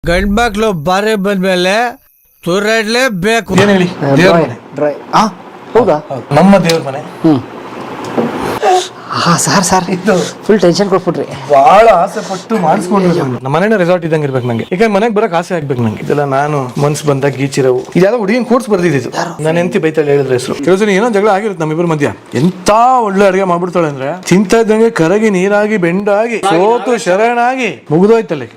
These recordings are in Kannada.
ಗಂಡ್ಮಕ್ಳು ಬಾರಿ ಬಂದ್ಮೇಲೆ ತೂರಾಡ್ಲೇಬೇಕು. ಏನ್ ಹೇಳಿ? ಡ್ರೈ. ಹೌದಾ? ನಮ್ಮ ದೇವ್ರ ಮನೆ. ಸರ್ ಇದು ಫುಲ್ ಟೆನ್ಷನ್ ಕೊಟ್ಬಿಟ್ರಿ. ಬಹಳ ಆಸೆ ಪಟ್ಟು ಮಾಡಿಸ್ಕೊಂಡ್ರು. ನಮ್ಮ ಮನೇನ ರೆಸಾರ್ಟ್ ಇದ್ದಂಗೆ ಇರ್ಬೇಕು ನಂಗೆ. ಈಗ ಮನೆಗೆ ಬರಕ್ ಆಸೆ ಆಗ್ಬೇಕು ನಂಗೆ. ಇದೆಲ್ಲ ನಾನು ಮನ್ಸು ಬಂದಾಗ ಗೀಚಿರವು ಇದ್ಯಾವ ಹುಡುಗಿನ ಕೋರ್ಸ್ ಬರ್ದಿದ್ದು. ನಾನು ಎಂತಿ ಬೈತಾಳೆ ಹೇಳಿದ್ರೆ ಹೆಸರು ಕೆಲಸ ಏನೋ ಜಗಳ ಆಗಿರುತ್ತೆ ನಮ್ಮಿಬ್ಬರ ಮಧ್ಯ. ಎಂತ ಒಳ್ಳೆ ಅಡುಗೆ ಮಾಡ್ಬಿಡ್ತಾಳೆ ಅಂದ್ರೆ ತಿಂತ ಇದ್ದಂಗೆ ಕರಗಿ ನೀರಾಗಿ ಬೆಂಡಾಗಿ ಸೋತು ಶರಣಾಗಿ ಮುಗಿದೋಯ್ತಲ್ಲಿ.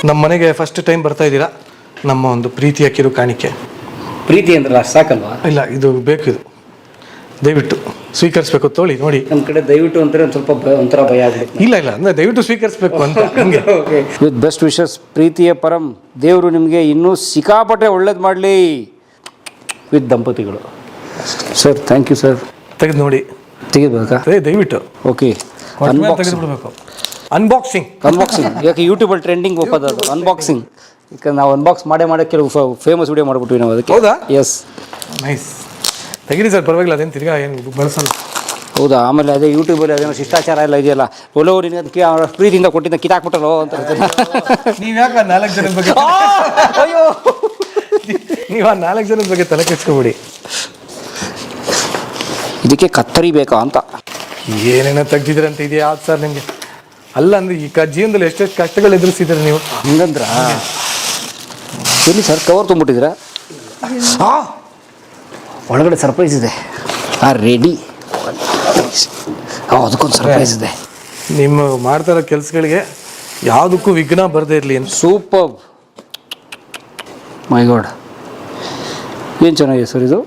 ನಮ್ಮ ಮನೆಗೆ ಫಸ್ಟ್ ಟೈಮ್ ಬರ್ತಾ ಇದ್ದೀರಾ. ನಮ್ಮ ಒಂದು ಪ್ರೀತಿಯ ಕಿರು ಕಾಣಿಕೆ. ಪ್ರೀತಿ ಅಂದ್ರಲ್ಲ ಸಾಕಲ್ವಾ? ಇಲ್ಲ, ಇದು ಬೇಕು. ಇದು ದಯವಿಟ್ಟು ಸ್ವೀಕರಿಸ್ಬೇಕು. ತೋಳಿ ನೋಡಿ. ನಮ್ಮ ಕಡೆ ದಯವಿಟ್ಟು ಅಂತಾರೆ ಒಂದು ಸ್ವಲ್ಪ ಒಂಥರ ಭಯ ಆಗುತ್ತೆ. ಇಲ್ಲ ಅಂದ್ರೆ ದಯವಿಟ್ಟು ಸ್ವೀಕರಿಸ್ಬೇಕು ಅಂತ ಹಂಗೆ. ವಿತ್ ಬೆಸ್ಟ್ ವಿಶಸ್ ಪ್ರೀತಿಯ ಪರಂ. ದೇವರು ನಿಮಗೆ ಇನ್ನೂ ಸಿಕ್ಕಾಪಟ್ಟೆ ಒಳ್ಳೇದು ಮಾಡಲಿ ವಿತ್ ದಂಪತಿಗಳು. Sir thank you sir. ತೆಗೆದು ನೋಡಿ. ತೆಗಿಬೇಕಾ? ದಯವಿಟ್ಟು. ಓಕೆ. ತೆಗೆದುಬಿಡ್ಬೇಕು. ಅನ್ಬಾಕ್ಸಿಂಗ್. ಯಾಕೆ ಯೂಟ್ಯೂಬಲ್ಲಿ ಟ್ರೆಂಡಿಂಗ್ ಹೋಗೋದು ಅದು ಅನ್ಬಾಕ್ಸಿಂಗ್. ಈಗ ನಾವು ಅನ್ಬಾಕ್ಸ್ ಮಾಡೇ ಕೆಲವು ಫೇಮಸ್ ವಿಡಿಯೋ ಮಾಡ್ಬಿಟ್ವಿ ನಾವು ಅದಕ್ಕೆ. ಹೌದಾ? ಎಸ್. ನೈಸ್. ತೆಗೀರಿ ಸರ್, ಪರವಾಗಿಲ್ಲ. ಅದೇನು ತಿರ್ಗಾ ಏನು ಬಳಸಲ್ಲ. ಹೌದಾ? ಆಮೇಲೆ ಅದೇ ಯೂಟ್ಯೂಬಲ್ಲಿ ಅದೇನೋ ಶಿಷ್ಟಾಚಾರ ಎಲ್ಲ ಇದೆಯಲ್ಲ, ಒಲೋ ನಿನಗೆ ಪ್ರೀತಿಯಿಂದ ಕೊಟ್ಟಿದ್ದ ಕಿತ್ತಾಕ್ಬಿಟ್ಟಲ್ಲೋ ಅಂತ. ನೀವು ಯಾಕೆ 4 ಜನದ ಬಗ್ಗೆ ಅಯ್ಯೋ ನೀವು ಆ 4 ಜನದ ಬಗ್ಗೆ ತಲೆ ಕೆಡ್ಸ್ಕೊಬಿಡಿ. ಇದಕ್ಕೆ ಕತ್ತರಿ ಬೇಕಾ ಅಂತ ಏನೇನೋ ತೆಗ್ದಿದ್ರಂತ ಇದೆಯಾ ಯಾವ್ದು ಸರ್ ನಿಮಗೆ? ಅಲ್ಲ ಅಂದ್ರೆ ಈ ಜೀವನದಲ್ಲಿ ಎಷ್ಟೆಷ್ಟು ಕಷ್ಟಗಳು ಎದುರಿಸಿದ್ರೆ ನೀವು. ಹಂಗಂದ್ರ ಎಲ್ಲಿ ಸರ್ ಕವರ್ ತುಂಬಿಟ್ಟಿದ್ದೀರಾ? ಒಳಗಡೆ ಸರ್ಪ್ರೈಸ್ ಇದೆ. ರೆಡಿ. ಅದಕ್ಕೊಂದು ಸರ್ಪ್ರೈಸ್ ಇದೆ. ನಿಮ್ಮ ಮಾಡ್ತಾ ಇರೋ ಕೆಲಸಗಳಿಗೆ ಯಾವುದಕ್ಕೂ ವಿಘ್ನ ಬರದೇ ಇರಲಿ ಅಂತ. ಸೂಪರ್. ಮೈ ಗಾಡ್, ಏನು ಚೆನ್ನಾಗಿದೆ ಸರ್ ಇದು.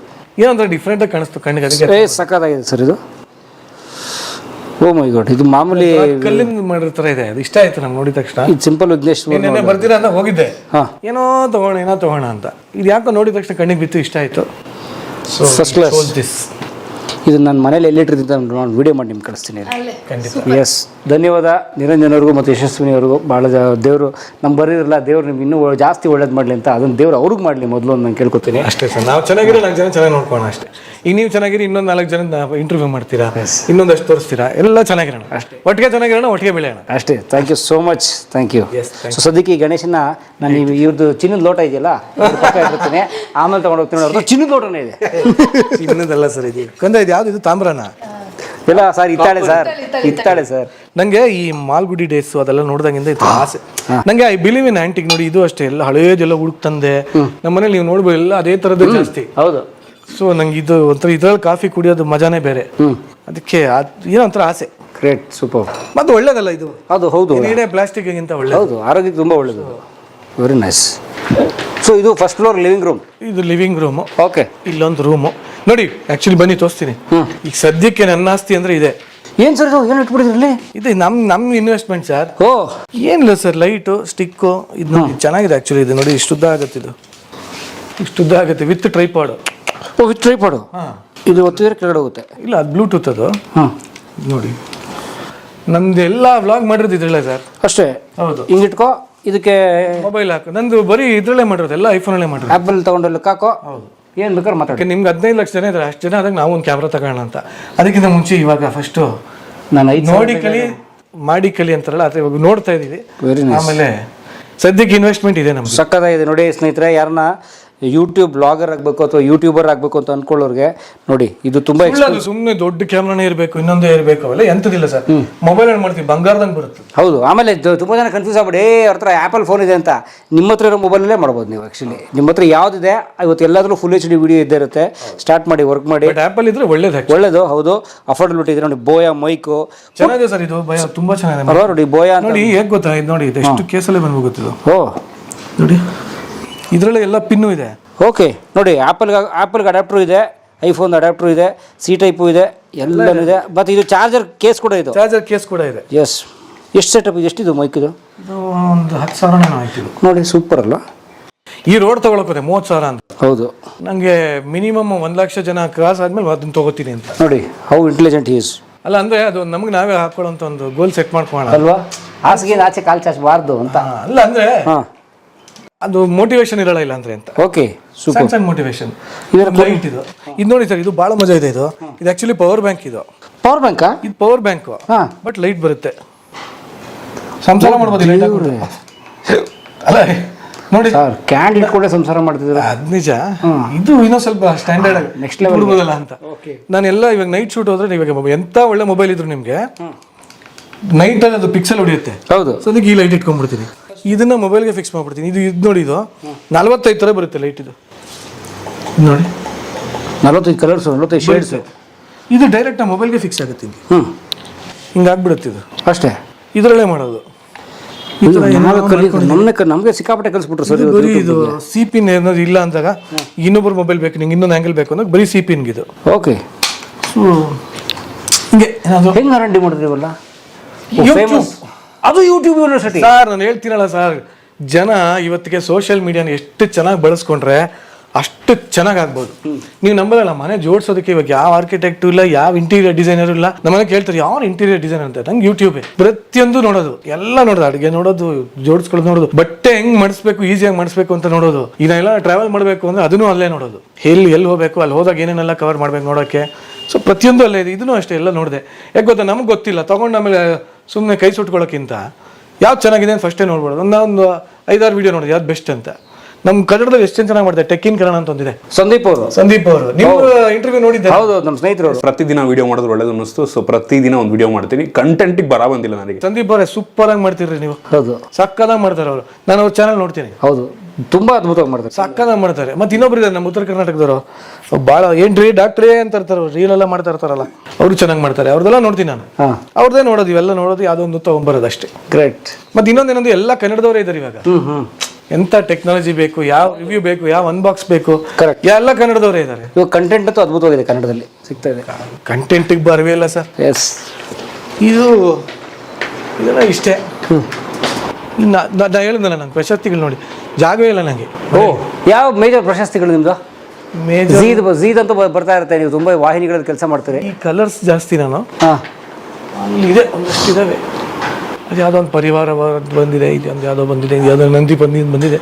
ಏನಂದ್ರೆ ಡಿಫ್ರೆಂಟಾಗಿ ಕಾಣಿಸ್ತು ಕಣ್ಣಿಗೆ. ಅದಕ್ಕೆ ಸಖತ್ತಾಗಿದೆ ಸರ್ ಇದು. ಓ ಮೈ ಗಾಡ್, ಇದು ಮಾಮೂಲಿ ಕಲ್ಲಿಂದ ಮಾಡಿರೋ ಥರ ಇದೆ. ಅದು ಇಷ್ಟ ಆಯ್ತು ನಮ್ಗೆ ನೋಡಿದ ತಕ್ಷಣ. ಇದು ಸಿಂಪಲ್ ವಿಘ್ನೇಶ್ ಬರ್ತೀರಾ ಅಂತ ಹೋಗಿದ್ದೆ. ಏನೋ ತಗೋಣ ಅಂತ. ಇದು ಯಾಕೋ ನೋಡಿದ ತಕ್ಷಣ ಕಣ್ಣಿಗೆ ಬಿತ್ತು, ಇಷ್ಟ ಆಯ್ತು. First class. ಇದು ನನ್ನ ಮನೇಲಿ ಎಲ್ಲಿಟ್ಟಿರ್ತಿದ್ದ ನಾನು ವಿಡಿಯೋ ಮಾಡಿ ನಿಮ್ಗೆ ಕಳಿಸ್ತೀನಿ. ಎಸ್. ಧನ್ಯವಾದ ನಿರಂಜನ್ ಅವ್ರಿಗೂ ಮತ್ತು ಯಶಸ್ವಿನಿ ಅವ್ರಿಗೂ. ಭಾಳ ದೇವರು ನಮ್ಮ ಬರೀರಲ್ಲ, ದೇವ್ರು ನಿಮ್ಗೆ ಇನ್ನೂ ಜಾಸ್ತಿ ಒಳ್ಳೇದು ಮಾಡಲಿ ಅಂತ. ಅದನ್ನು ದೇವ್ರು ಅವ್ರಿಗೆ ಮಾಡಲಿ ಮೊದಲು ಅಂತ ನಾನು ಕೇಳ್ಕೊತೀನಿ. ಅಷ್ಟೇ ಸರ್. ನಾವು ಚೆನ್ನಾಗಿರೋ 4 ಜನ ಚೆನ್ನಾಗಿ ನೋಡ್ಕೋಣ ಅಷ್ಟೇ. ಈಗ ನೀವು ಚೆನ್ನಾಗಿರಿ, ಇನ್ನೊಂದು 4 ಜನ ಇಂಟರ್ವ್ಯೂ ಮಾಡ್ತೀರಾ, ಇನ್ನೊಂದಷ್ಟು ತೋರಿಸ್ತೀರಾ, ಎಲ್ಲ ಚೆನ್ನಾಗಿರೋಣ ಅಷ್ಟೇ. ಒಟ್ಟಿಗೆ ಚೆನ್ನಾಗಿರೋಣ, ಒಟ್ಟಿಗೆ ಬೆಳೆಯೋಣ ಅಷ್ಟೇ. Thank you so much. Thank you. So ಸದ್ಯಕ್ಕೆ ಈ ಗಣೇಶನ ನಾನು ಇವ್ರದ್ದು ಚಿನ್ನದ ಲೋಟ ಇದೆಯಲ್ಲ ಇರ್ತೀನಿ, ಆಮೇಲೆ ತೊಗೊಂಡು ಹೋಗ್ತೀನಿ. ಅವ್ರದ್ದು ಚಿನ್ನದ ಲೋಟನೇ ಇದೆ. ಚಿನ್ನದಲ್ಲ ಸರ್ ಇದು. ಕಂದ ಇದು ಯಾವ್ದು? ಇದು ತಾಮ್ರನ? ಇಲ್ಲ ಸರ್, ಇತ್ತಾಳೆ ಸರ್. ನಂಗೆ ಈ ಮಾಲ್ಗುಡಿ ಡೇಸ್ ಅದೆಲ್ಲ ನೋಡ್ದಂಗಿಂದ ಇತ್ತು ಆಸೆ. ನಂಗೆ ಐ ಬಿಲೀವ್ ಇನ್ ಆಂಟಿಕ್. ನೋಡಿ, ಇದು ಅಷ್ಟೇ, ಎಲ್ಲ ಹಳೇದೆಲ್ಲ ಹುಡುಕ್ ತಂದೆ. ನಮ್ಮ ಮನೇಲಿ ನೀವು ನೋಡ್ಬೋದು, ಎಲ್ಲ ಅದೇ ಥರದ್ದು ಜಾಸ್ತಿ. ಹೌದು. ಸೊ ನಂಗೆ ಇದು ಒಂಥರ ಇದ್ರಲ್ಲಿ ಕಾಫಿ ಕುಡಿಯೋದು ಮಜಾನೇ ಬೇರೆ. ಅದಕ್ಕೆ ಏನೋ ಒಂಥರ ಆಸೆ. ಗ್ರೇಟ್. ಸೂಪರ್. ಮತ್ತೆ ಒಳ್ಳೇದಲ್ಲ ಇದು? ಅದು ಹೌದು. ಪ್ಲಾಸ್ಟಿಕ್ಗಿಂತ ಒಳ್ಳೆ. ಹೌದು, ಆರೋಗ್ಯಕ್ಕೆ ತುಂಬ ಒಳ್ಳೇದು. Very nice. ಸೊ ಇದು ಫಸ್ಟ್ ಫ್ಲೋರ್ ಲಿವಿಂಗ್ ರೂಮ್. ಇದು ಲಿವಿಂಗ್ ರೂಮು. ಓಕೆ. ಇಲ್ಲೊಂದು ರೂಮು ನೋಡಿ. ಆಕ್ಚುಲಿ ಬನ್ನಿ ತೋರಿಸ್ತೀನಿ. ಈಗ ಸದ್ಯಕ್ಕೆ ನನ್ನ ಆಸ್ತಿ ಅಂದ್ರೆ ಇದೆ. ಏನು ಸರ್ ಇದು? ಏನು ಇಟ್ಬಿಟ್ಟಿದ್ರಲ್ಲಿ? ಇದು ನಮ್ಮ ಇನ್ವೆಸ್ಟ್ಮೆಂಟ್ ಸರ್. ಓ, ಏನಿಲ್ಲ ಸರ್, ಲೈಟು, ಸ್ಟಿಕ್ಕು. ಇದು ನೋಡಿ ಚೆನ್ನಾಗಿದೆ ಆಕ್ಚುಲಿ. ಇದು ನೋಡಿ, ಇಷ್ಟುದ್ದ ಆಗುತ್ತೆ. ಇದು ಇಷ್ಟುದ್ದ ಆಗುತ್ತೆ ವಿತ್ ಟ್ರೈಪಾಡು. ಓ, ವಿತ್ ಟ್ರೈಪಾಡು. ಇದು ಒತ್ತಿದ್ರೆ ಕೆಳಗಡೆ ಹೋಗುತ್ತೆ. ಇಲ್ಲ, ಅದು ಬ್ಲೂಟೂತ್. ಅದು ನೋಡಿ, ನಮ್ದು ಎಲ್ಲ ವ್ಲಾಗ್ ಮಾಡಿರೋದು ಇದ್ರಲ್ಲೇ ಸರ್. ಅಷ್ಟೇ? ಹೌದು. ಹಿಂಗಿಟ್ಕೋ, ಇದಕ್ಕೆ ಮೊಬೈಲ್ ಹಾಕು. ನಂದು ಬರೀ ಇದ್ರಲ್ಲೇ ಮಾಡಿರೋದು, ಎಲ್ಲ ಐಫೋನಲ್ಲೇ ಮಾಡಿರೋದು. ಆ್ಯಪಲ್ ತಗೊಂಡು ಹಾಕೋ. ಹೌದು. ಏನು ಬೇಕಾದ್ರೆ ಮಾತಾಡಿ. ನಿಮ್ಗೆ 15 ಲಕ್ಷ ಜನ ಇದ್ದಾರೆ. ಅಷ್ಟು ಜನ ಆದಾಗ ನಾವು ಒಂದು ಕ್ಯಾಮ್ರಾ ತಗೋಣ ಅಂತ. ಅದಕ್ಕಿಂತ ಮುಂಚೆ ಇವಾಗ ಫಸ್ಟು ನಾನು ನೋಡಿ ಕಲಿ ಮಾಡಿ ಕಲಿ ಅಂತಾರಲ್ಲ, ಅದೇ ಇವಾಗ ನೋಡ್ತಾ ಇದ್ದೀವಿ. Very nice. ಆಮೇಲೆ ಸದ್ಯಕ್ಕೆ ಇನ್ವೆಸ್ಟ್ಮೆಂಟ್ ಇದೆ ನಮ್ಗೆ. ಸಕ್ಕತ್ತಾಗಿದೆ ನೋಡಿ ಸ್ನೇಹಿತರೆ. ಯಾರನ್ನ ಯೂಟ್ಯೂಬ್ ಬ್ಲಾಗರ್ ಆಗಬೇಕು ಅಥವಾ ಯೂಟ್ಯೂಬರ್ ಆಗಬೇಕು ಅಂತ ಅನ್ಕೊಳ್ಳೋರಿಗೆ ನೋಡಿ, ಇದು ತುಂಬಾ ಸುಮ್ಮನೆ ದೊಡ್ಡ ಕ್ಯಾಮ್ರಾನೇ ಇರಬೇಕು, ಇನ್ನೊಂದೇ ಇರಬೇಕು, ಅವೆಲ್ಲ ಎಂತದಿಲ್ಲ ಸರ್. ಮೊಬೈಲ್ ಏನು ಮಾಡ್ತೀವಿ, ಬಂಗಾರದಂಗೆ ಬರುತ್ತೆ. ಹೌದು. ಆಮೇಲೆ ತುಂಬ ಜನ ಕನ್ಫ್ಯೂಸ್ ಆಗ್ಬಿಡಿ, ಅವ್ರ ಹತ್ರ ಆ್ಯಪಲ್ ಫೋನ್ ಇದೆ ಅಂತ. ನಿಮ್ಮ ಹತ್ರ ಇರೋ ಮೊಬೈಲಲ್ಲೇ ಮಾಡ್ಬೋದು ನೀವು. ಆ್ಯಕ್ಚುಲಿ ನಿಮ್ಮ ಹತ್ರ ಯಾವುದಿದೆ ಇವತ್ತು ಎಲ್ಲಾದ್ರೂ ಫುಲ್ HD ವಿಡಿಯೋ ಇದ್ದೇ ಇರುತ್ತೆ. ಸ್ಟಾರ್ಟ್ ಮಾಡಿ, ವರ್ಕ್ ಮಾಡಿ. ಆ್ಯಪಲ್ ಇದ್ರೆ ಒಳ್ಳೇದು. ಹೌದು. ಅಫೋರ್ಡಬಿಲಿಟಿ ಇದೆ ನೋಡಿ. ಬೋಯಾ ಮೈಕು ಚೆನ್ನಾಗಿದೆ ಸರ್. ಇದು ಭಯ ತುಂಬಾ ಚೆನ್ನಾಗಿದೆ. ಅಲ್ವಾ? ನೋಡಿ ಬೋಯಾ ನೋಡಿ, ಹೇಗೆ ಗೊತ್ತಾ ಇದು ನೋಡಿ, ಎಷ್ಟು ಕೇಸಲ್ಲೇ ಬಂದ್ಬೋಗುತ್ತಿದ್ದು. ಓ ನೋಡಿ, ಇದರಲ್ಲೇ ಎಲ್ಲ ಪಿನ್ನು ಇದೆ. ಓಕೆ. ನೋಡಿ, ಆ್ಯಪಲ್ಗೆ ಅಡಾಪ್ಟರ್ ಇದೆ, ಐಫೋನ್ ಅಡಾಪ್ಟರ್ ಇದೆ, ಸಿ ಟೈಪು ಇದೆ, ಎಲ್ಲನೂ ಇದೆ. ಮತ್ತು ಇದು ಚಾರ್ಜರ್ ಕೇಸ್ ಕೂಡ ಇದೆ. ಎಸ್. ಎಷ್ಟು ಸೆಟಪ್ ಇದೆ? ಎಷ್ಟಿದು ಮೈಕ್? ಇದು ಒಂದು 10,000 ಆಯ್ತು. ನೋಡಿ, ಸೂಪರ್ ಅಲ್ಲ? ಈ ರೋಡ್ ತಗೊಳಕೋದೆ 30,000 ಅಂತ. ಹೌದು. ನನಗೆ ಮಿನಿಮಮ್ 1 ಲಕ್ಷ ಜನ ಕ್ರಾಸ್ ಆದ್ಮೇಲೆ ಅದನ್ನ ತಗೋತೀನಿ ಅಂತ. ನೋಡಿ ಹೌ ಇಂಟೆಲಿಜೆಂಟ್ ಈಸ್. ಅಲ್ಲ ಅಂದ್ರೆ ಅದು ನಮ್ಗೆ ನಾವೇ ಹಾಕೊಳ್ಳೋಂಥ ಒಂದು ಗೋಲ್ ಸೆಟ್ ಮಾಡ್ಕೋಣ ಅಲ್ವಾ? ಹಾಸಿಗೆ ಆಚೆ ಕಾಲು ಚಾಚಬಾರ್ದು ಅಂತ. ಅಲ್ಲ ಅಂದ್ರೆ ಅದು ಮೋಟಿವೇಶನ್ ಇರಲ್ಲ ಇಲ್ಲ ಅಂದ್ರೆ ಅಂತ. Okay, super. ಸಣ್ಣ ಮೋಟಿವೇಶನ್. ಲೈಟ್ ಇದು ನೋಡಿ ಸರ್, ಇದು ಭಾಳ ಮಜಾ ಇದೆ. ಇದು ಆಕ್ಚುಲಿ ಪವರ್ ಬ್ಯಾಂಕ್. ಇದು ಪವರ್ ಬ್ಯಾಂಕಾ? ಇದು ಪವರ್ ಬ್ಯಾಂಕ್, ಬಟ್ ಲೈಟ್ ಬರುತ್ತೆ. ಸಂಸಾರ ಮಾಡ್ಬೋದು ಲೈಟ್ ಹಾಕ್ಬಿಟ್ಟು. ಅಲ್ಲ ನೋಡಿ ಸರ್ ಕ್ಯಾಂಡ್ ಇಟ್ಕೊಂಡೆ ಸಂಸಾರ ಮಾಡ್ತಿದ್ದೀರಾ? ಅದ್ ನಿಜ. ಇದು ಇನ್ನೂ ಸ್ವಲ್ಪ ಸ್ಟ್ಯಾಂಡರ್ಡ್ ನೆಕ್ಸ್ಟ್ ಲೆವೆಲ್ ಬಿಡ್ಬೋದಲ್ಲ ಅಂತ. ನಾನೆಲ್ಲ ಇವಾಗ ನೈಟ್ ಶೂಟ್ ಹೋದ್ರೆ ಇವಾಗ ಎಂತ ಒಳ್ಳೆ ಮೊಬೈಲ್ ಇದ್ರು ನಿಮ್ಗೆ ನೈಟ್ ಅಲ್ಲಿ ಅದು ಪಿಕ್ಸೆಲ್ ಹೊಡಿಯುತ್ತೆ. ಹೌದು. ಸೊ ಅದಕ್ಕೆ ಈ ಲೈಟ್ ಇಟ್ಕೊಂಡ್ಬಿಡ್ತೀನಿ. ಇದನ್ನ ಮೊಬೈಲ್ಗೆ ಫಿಕ್ಸ್ ಮಾಡ್ಬಿಡ್ತೀನಿ. ಇದು ನೋಡಿ, ಇದು 45 ಥರ ಬರುತ್ತೆ ಲೈಟ್. ಇದು ನೋಡಿ 45 ಕಲರ್ಸ್, 45 ಶೇಡ್ಸ್. ಇದು ಡೈರೆಕ್ಟ್ ಮೊಬೈಲ್ಗೆ ಫಿಕ್ಸ್ ಆಗುತ್ತೆ. ಹಿಂಗಾಗ್ಬಿಡುತ್ತೆ ಇದು ಅಷ್ಟೇ. ಇದರಲ್ಲೇ ಮಾಡೋದು. ನಮಗೆ ಸಿಕ್ಕಾಪಟ್ಟೆ ಕಲಿಸ್ಬಿಟ್ರು ಸರ್. ಇದು ಸಿ ಪಿನ್ ಏನಾದ್ರು ಇಲ್ಲ ಅಂದಾಗ ಇನ್ನೊಬ್ರು ಮೊಬೈಲ್ ಬೇಕು, ನಿಂಗೆ ಇನ್ನೊಂದು ಆಂಗಲ್ ಬೇಕು ಅಂದಾಗ ಬರೀ ಸಿ ಪಿನ್ಗಿದು. ಓಕೆ. ಹಿಂಗೆ ಹೆಂಗೆ ಆರ್&ಡಿ ಮಾಡಿದ್ರಿವಲ್ಲ ಅದು ಯೂಟ್ಯೂಬ್ ಯೂನಿವರ್ಸಿಟಿ. ಸರ್ ನಾನು ಹೇಳ್ತೀನಲ್ಲ ಸರ್, ಜನ ಇವತ್ತಿಗೆ ಸೋಷಿಯಲ್ ಮೀಡಿಯಾನ ಎಷ್ಟು ಚೆನ್ನಾಗಿ ಬಳಸ್ಕೊಂಡ್ರೆ ಅಷ್ಟು ಚೆನ್ನಾಗಿ ಆಗ್ಬೋದು. ನೀವು ನಂಬಲ್ಲ, ಮನೆ ಜೋಡಿಸೋದಕ್ಕೆ ಇವಾಗ ಯಾವ ಆರ್ಕಿಟೆಕ್ಟು ಇಲ್ಲ, ಯಾವ ಇಂಟೀರಿಯರ್ ಡಿಸೈನರು ಇಲ್ಲ. ನಮ್ಮನೆ ಕೇಳ್ತಾರೆ ಯಾವ ಇಂಟೀರಿಯರ್ ಡಿಸೈನರ್ ಅಂತ. ನಂಗೆ ಯೂಟ್ಯೂಬೇ ಪ್ರತಿಯೊಂದು ನೋಡೋದು, ಎಲ್ಲ ನೋಡೋದು, ಅಡುಗೆ ನೋಡೋದು, ಜೋಡಿಸ್ಕೊಳ್ಳೋದು ನೋಡೋದು, ಬಟ್ಟೆ ಹೆಂಗ್ ಮಾಡಿಸ್ಬೇಕು, ಈಸಿಯಾಗಿ ಮಾಡಿಸ್ಬೇಕು ಅಂತ ನೋಡೋದು. ಇದನ್ನೆಲ್ಲ ಟ್ರಾವೆಲ್ ಮಾಡಬೇಕು ಅಂದ್ರೆ ಅದನ್ನು ಅಲ್ಲೇ ನೋಡೋದು. ಎಲ್ಲಿ ಹೋಗಬೇಕು, ಅಲ್ಲಿ ಹೋದಾಗ ಏನೇನೆಲ್ಲ ಕವರ್ ಮಾಡ್ಬೇಕು ನೋಡೋಕ್ಕೆ. ಸೊ ಪ್ರತಿಯೊಂದು ಅಲ್ಲೇ ಇದೆ. ಇದನ್ನು ಅಷ್ಟೇ ಎಲ್ಲ ನೋಡಿದೆ. ಯಾಕೆ ಗೊತ್ತಾ, ನಮ್ಗೆ ಗೊತ್ತಿಲ್ಲ, ತೊಗೊಂಡು ಆಮೇಲೆ ಸುಮ್ಮನೆ ಕೈ ಸುಟ್ಕೊಳ್ಳೋಕ್ಕಿಂತ ಯಾವ್ದು ಚೆನ್ನಾಗಿದೆ ಅಂತ ಫಸ್ಟೇ ನೋಡ್ಬೋದು. ಒಂದು 5-6 ವಿಡಿಯೋ ನೋಡಿದೆ ಯಾವ್ದು ಬೆಸ್ಟ್ ಅಂತ. ನಮ್ಮ ಕನ್ನಡದಲ್ಲಿ ಎಷ್ಟು ಚೆನ್ನಾಗಿ ಮಾಡ್ತಾರೆ, ಟೆಕ್ ಇನ್ ಕನ್ನಡ ಅಂತ ಒಂದಿದೆ. ಸಂದೀಪ್ ಅವರು ನೀವು ಇಂಟರ್ವ್ಯೂ ನೋಡಿದ್ದೆ? ಹೌದು, ನಮ್ಮ ಸ್ನೇಹಿತರು. ಪ್ರತಿದಿನ ವಿಡಿಯೋ ಮಾಡೋದು ಒಳ್ಳೇದು ಅನ್ನಿಸ್ತು. ಸೊ ಪ್ರತಿದಿನ ಒಂದು ವಿಡಿಯೋ ಮಾಡ್ತೀನಿ. ಕಂಟೆಂಟಿಗೆ ಬರ ಬಂದಿಲ್ಲ ನನಗೆ. ಸಂದೀಪ್ ಅವರೇ ಸೂಪರ್ ಆಗಿ ಮಾಡ್ತೀರಿ ನೀವು. ಹೌದು, ಸಕ್ಕದಾಗಿ ಮಾಡ್ತಾರೆ ಅವರು. ನಾನು ಅವ್ರ ಚಾನಲ್ ನೋಡ್ತೀನಿ. ಹೌದು, ತುಂಬಾ ಅದ್ಭುತವಾಗಿ ಮಾಡ್ತಾರೆ, ಸಕ್ಕದಾಗಿ ಮಾಡ್ತಾರೆ. ಮತ್ತೆ ಇನ್ನೊಬ್ರು ಇದ್ದಾರೆ ನಮ್ಮ ಉತ್ತರ ಕರ್ನಾಟಕದವರು, ಭಾಳ ಏನ್ರಿ ಡಾಕ್ಟ್ರೇ ಅಂತ ಇರ್ತಾರೆ, ರೀಲ್ ಎಲ್ಲ ಮಾಡ್ತಾ ಇರ್ತಾರಲ್ಲ, ಅವರು ಚೆನ್ನಾಗಿ ಮಾಡ್ತಾರೆ. ಅವ್ರದ್ದೆಲ್ಲ ನೋಡ್ತೀನಿ ನಾನು. ಅವ್ರದ್ದೇ ನೋಡೋದು, ಇವೆಲ್ಲ ನೋಡೋದು, ಯಾವುದೋ ಒಂದು ತಗೊಂಬರೋದು ಅಷ್ಟೇ. ಗ್ರೇಟ್. ಮತ್ತೆ ಇನ್ನೊಂದೇನಂದ್ರೆ ಎಲ್ಲ ಕನ್ನಡದವರೇ ಇದ್ದಾರೆ ಇವಾಗ. ಎಂತ ಟೆಕ್ನಾಲಜಿ ಬೇಕು, ಯಾವ ರಿವ್ಯೂ ಬೇಕು, ಯಾವ ಅನ್ಬಾಕ್ಸ್ ಬೇಕು, ಎಲ್ಲ ಕನ್ನಡದವರೇ ಇದ್ದಾರೆ. ಇವಾಗ ಕಂಟೆಂಟ್ ಅಂತೂ ಅದ್ಭುತವಾಗಿದೆ, ಕನ್ನಡದಲ್ಲಿ ಸಿಗ್ತಾ ಇದೆ. ಕಂಟೆಂಟಿಗೆ ಬರವೇ ಇಲ್ಲ ಸರ್. ಎಸ್, ಇದೆಲ್ಲ ಇಷ್ಟೇ. ನಾ ಹೇಳಿದ್ನಲ್ಲ, ನಂಗೆ ಪ್ರಶಸ್ತಿಗಳು ನೋಡಿ ಜಾಗವೇ ಇಲ್ಲ ನನಗೆ. ಯಾವ ಮೇಜರ್ ಪ್ರಶಸ್ತಿಗಳು ನಿಮ್ದು? ಝೀದ್ ಅಂತ ಬರ್ತಾ ಇರುತ್ತೆ, ನೀವು ತುಂಬಾ ವಾಹಿನಿಗಳಲ್ಲಿ ಕೆಲಸ ಮಾಡ್ತೀರಿ. ಈ ಕಲರ್ಸ್ ಜಾಸ್ತಿ ನಾನು ಅಲ್ಲಿ ಇದೆ, ಒಂದಷ್ಟು ಇದಾವೆ. ಅದು ಯಾವುದೋ ಒಂದು ಪರಿವಾರ ಬಂದಿದೆ, ಇದೊಂದು ಯಾವುದೋ ಬಂದಿದೆ, ಯಾವುದೋ ನಂದಿ ಬಂದಿದೆ.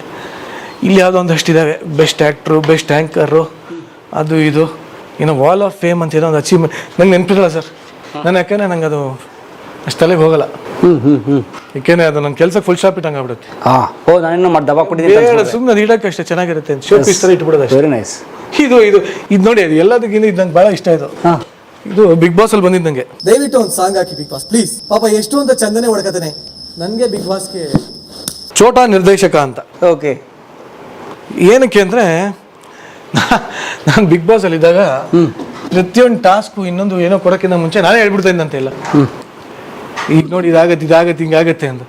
ಇಲ್ಲಿ ಯಾವುದೋ ಒಂದಷ್ಟು ಇದ್ದಾವೆ. ಬೆಸ್ಟ್ ಆ್ಯಕ್ಟ್ರು, ಬೆಸ್ಟ್ ಆ್ಯಂಕರು, ಅದು ಇದು ಏನೋ ವಾಲ್ ಆಫ್ ಫೇಮ್ ಅಂತ ಏನೋ ಒಂದು ಅಚೀವ್ಮೆಂಟ್ ನಂಗೆ ನೆನಪಿರಲ್ಲ ಸರ್. ನಾನು ಯಾಕೆಂದ್ರೆ ನಂಗೆ ಅದು ಅಷ್ಟು ತಲೆಗೆ ಹೋಗಲ್ಲ. ಯಾಕೆಂದ್ರೆ ಅದು ನನ್ನ ಕೆಲಸ ಫುಲ್ ಶಾಪ್ ಇಟ್ಟಂಗೆ ಆಗ್ಬಿಡುತ್ತೆ. ಸುಮ್ಮನೆ ಅದು ಇಡಕ್ಕೆ ಅಷ್ಟೇ ಚೆನ್ನಾಗಿರುತ್ತೆ, ಶೋ ಪೀಸ್ ಥರ ಇಟ್ಬಿಡೋದು ಅಷ್ಟೇ. Very nice. ಇದು ನೋಡಿ, ಅದು ಎಲ್ಲದಕ್ಕಿಂತ ಇದು ನಂಗೆ ಭಾಳ ಇಷ್ಟ ಆಯಿತು. ಇದು ಬಿಗ್ ಬಾಸ್ ಅಲ್ಲಿ ಬಂದಿದ್ದು ನಂಗೆ. ದಯವಿಟ್ಟು ಒಂದು ಸಾಂಗ್ ಹಾಕಿ ಬಿಗ್ ಬಾಸ್ ಪ್ಲೀಸ್. ಪಾಪ ಎಷ್ಟು ಅಂತ ಚಂದನೆ ಹೊಡ್ಕತಾನೆ. ನನಗೆ ಬಿಗ್ ಬಾಸ್ಗೆ ಚೋಟಾ ನಿರ್ದೇಶಕ ಅಂತ. ಓಕೆ. ಏನಕ್ಕೆ ಅಂದರೆ ನಾನು ಬಿಗ್ ಬಾಸ್ ಅಲ್ಲಿ ಇದ್ದಾಗ ಪ್ರತಿಯೊಂದು ಟಾಸ್ಕು ಇನ್ನೊಂದು ಏನೋ ಕೊಡೋಕ್ಕಿಂತ ಮುಂಚೆ ನಾನೇ ಹೇಳ್ಬಿಡ್ತಾ ಇದ್ದಂತೆಲ್ಲ. ಈಗ ನೋಡಿ ಇದಾಗತ್ತೆ ಹಿಂಗಾಗತ್ತೆ ಅಂತ.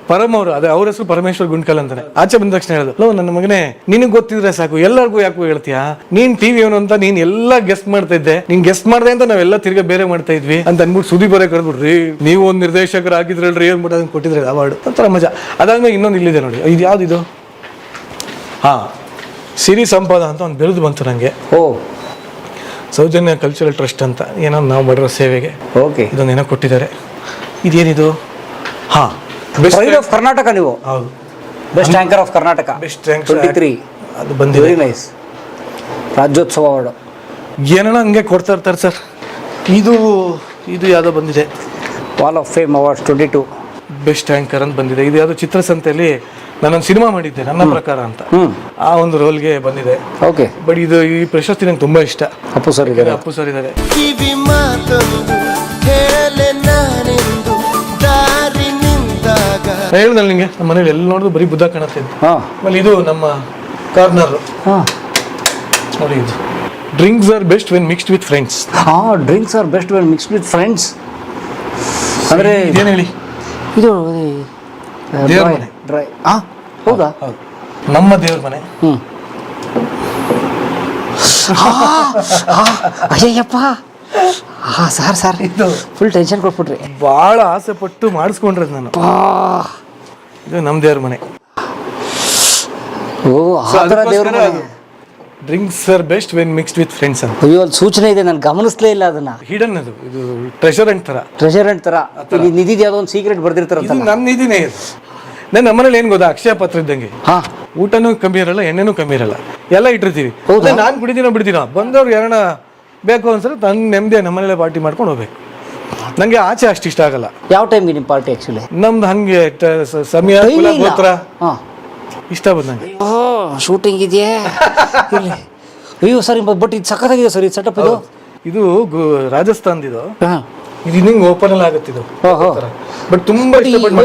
ಪರಮ್ ಅವರು, ಅದೇ ಅವ್ರ ಹೆಸರು ಪರಮೇಶ್ವರ್ ಗುಂಡ್ಕಲ್ ಅಂತಾನೆ. ಆಚೆ ಬಂದ ತಕ್ಷಣ ಹೇಳೋದು, ನನ್ನ ಮಗನೇ ನಿನಗೆ ಗೊತ್ತಿದ್ರೆ ಸಾಕು, ಎಲ್ಲರಿಗೂ ಯಾಕೋ ಹೇಳ್ತೀಯಾ, ನೀನ್ ಟಿವಿ ಅವನು ಅಂತ ನೀನ್ ಎಲ್ಲ ಗೆಸ್ಟ್ ಮಾಡ್ತಾ ಇದ್ದೆ, ನೀನ್ ಗೆಸ್ಟ್ ಮಾಡ್ದೆ ಅಂತ ನಾವೆಲ್ಲ ತಿರ್ಗಾ ಬೇರೆ ಮಾಡ್ತಾ ಇದ್ವಿ ಅಂತ ಅನ್ಬಿಟ್ಟು ಸುದೀಪ್ ಅವರೇ ಕರೆದ್ಬಿಡ್ರಿ, ನೀವು ಒಂದು ನಿರ್ದೇಶಕರು ಆಗಿದ್ರಲ್ರಿ ಅಂದ್ಬಿಟ್ಟು ಅದನ್ನ ಕೊಟ್ಟಿದ್ರೆ ಅವಾರ್ಡ್ ಒಂಥರ ಮಜಾ. ಅದಾದ್ಮೇಲೆ ಇನ್ನೊಂದು ಇಲ್ಲಿದೆ ನೋಡಿ, ಇದು ಯಾವ್ದಿದು, ಸಿರಿ ಸಂಪಾದ ಅಂತ ಒಂದು ಬಿರುದು ಬಂತು ನನಗೆ. ಸೌಜನ್ಯ ಕಲ್ಚರಲ್ ಟ್ರಸ್ಟ್ ಅಂತ ಏನೋ ನಾವು ಮಾಡಿರೋ ಸೇವೆಗೆ ಇದೊಂದೇನೋ ಕೊಟ್ಟಿದ್ದಾರೆ. ಇದೇನಿದು? Pride of Karnataka. ನೀವು ಹೌದು, best anchor of Karnataka, best anchor 23 ಅದು ಬಂದಿದೆ. Very nice. ರಾಜ್ಯೋತ್ಸವ ಅವಾರ್ಡ್ ಏನೇನೋ ಹಂಗೆ ಕೊಡ್ತಾ ಇರ್ತಾರೆ ಸರ್. ಇದು ಯಾವುದೋ ಬಂದಿದೆ, wall of fame awards 22 best anchor ಅಂತ ಬಂದಿದೆ. ಇದು ಯಾವುದೋ ಚಿತ್ರಸಂತೆಯಲ್ಲಿ ನಾನೊಂದು ಸಿನಿಮಾ ಮಾಡಿದ್ದೆ, ನನ್ನ ಪ್ರಕಾರ ಅಂತ, ಆ ಒಂದು ರೋಲ್ಗೆ ಬಂದಿದೆ. ಓಕೆ. ಬಟ್ ಈ ಪ್ರಶಸ್ತಿ ನಂಗೆ ತುಂಬಾ ಇಷ್ಟ. ಅಪ್ಪು ಸರ್ ಇದ್ದಾರೆ. ಹೇಳಿದ್ನಲ್ಲ ನಿಂಗೆ, ನಮ್ಮ ಮನೇಲಿ ಎಲ್ಲ ನೋಡಿದ್ರು ಬರೀ ಬುದ್ಧ ಕಾಣುತ್ತೆ. ಆಮೇಲೆ ಇದು ನಮ್ಮ ಕಾರ್ನರ್ ನೋಡಿ, ಇದು drinks are best when mixed with friends. Drinks are best when mixed with friends ಅಂದ್ರೆ ಇದೇನು ಹೇಳಿ? ಇದು ದೇವ್ರ ಮನೆ. ಡ್ರೈ. ಹೌದಾ? ನಮ್ಮ ದೇವ್ರ ಮನೆ. ಅಯ್ಯಪ್ಪ, ಸರ್ ಇದು ಫುಲ್ ಟೆನ್ಷನ್ ಕೊಟ್ಬಿಟ್ರಿ. ಭಾಳ ಆಸೆ ಪಟ್ಟು ಮಾಡಿಸ್ಕೊಂಡ್ರದ್ ನಾನು. ಇದು ನಮ್ಮ ದೇವ್ರ ಮನೆ. Drinks are best when mixed with friends ಅಂತ. ಅಯ್ಯೋ, ಅಲ್ಲಿ ಸೂಚನೆ ಇದೆ, ನಾನು ಗಮನಿಸ್ಲೇ ಇಲ್ಲ ಅದನ್ನ. ಹಿಡನ್ ಅದು, ಇದು ಟ್ರೆಷರೆಂಟ್ ತರ ನಿಧಿ ಯಾವುದೋ ಒಂದು ಸೀಕ್ರೆಟ್ ಬರ್ದಿರ್ತಾರಂತ. ನನ್ನ ನಿಧಿನೇ ಇದು. ನನ್ನ ನಮ್ಮನೇಲಿ ಏನ್ ಗೊತ್ತಾ, ಅಕ್ಷಯ ಪಾತ್ರ ಇದ್ದಂಗೆ. ಊಟನೂ ಕಮ್ಮಿ ಇರಲ್ಲ, ಎಣ್ಣೆನೂ ಕಮ್ಮಿ ಇರಲ್ಲ, ಎಲ್ಲ ಇಟ್ಟಿರ್ತೀವಿ. ನಾನು ಕುಡಿದಿನೋ ಬಿಡ್ತೀನೋ, ಬಂದವ್ರು ಯಾರಣ ಬೇಕು ಅನ್ಸಲ್ಲ, ನನ್ನ ನೆಮ್ಮದಿ ನಮ್ಮನೇಲೆ ಪಾರ್ಟಿ ಮಾಡ್ಕೊಂಡು ಹೋಗ್ಬೇಕು. ನನಗೆ ಆಚೆ ಅಷ್ಟು ಇಷ್ಟ ಆಗಲ್ಲ. ಯಾವ ಟೈಮ್ಗೆ ನಿಮ್ಮ ಪಾರ್ಟಿ ಆ್ಯಕ್ಚುಲಿ? ನಮ್ದು ಹಂಗೆ ಸಮಯ ಕುಲ ಗೋತ್ರ ಹಾಂ ಇಷ್ಟ ಬಂದ ನಂಗೆ. ಶೂಟಿಂಗ್ ಇದೆಯಾ ಇಲ್ಲಿ? ಅಯ್ಯೋ ಸರ್ ಬಟ್ ಇದು ಸಖತ್ತಾಗಿದೆ ಸರ್ ಇದು ಸೆಟಪ್ ಇದು. ಇದು ರಾಜಸ್ಥಾನ್ದಿದು. ಹಾಂ ಇದು ಹಿಂಗೆ ಓಪನ್ ಅಲ್ಲಿ ಆಗುತ್ತೆ ಇದು. ಓಹೋ ಬಟ್ ತುಂಬಾ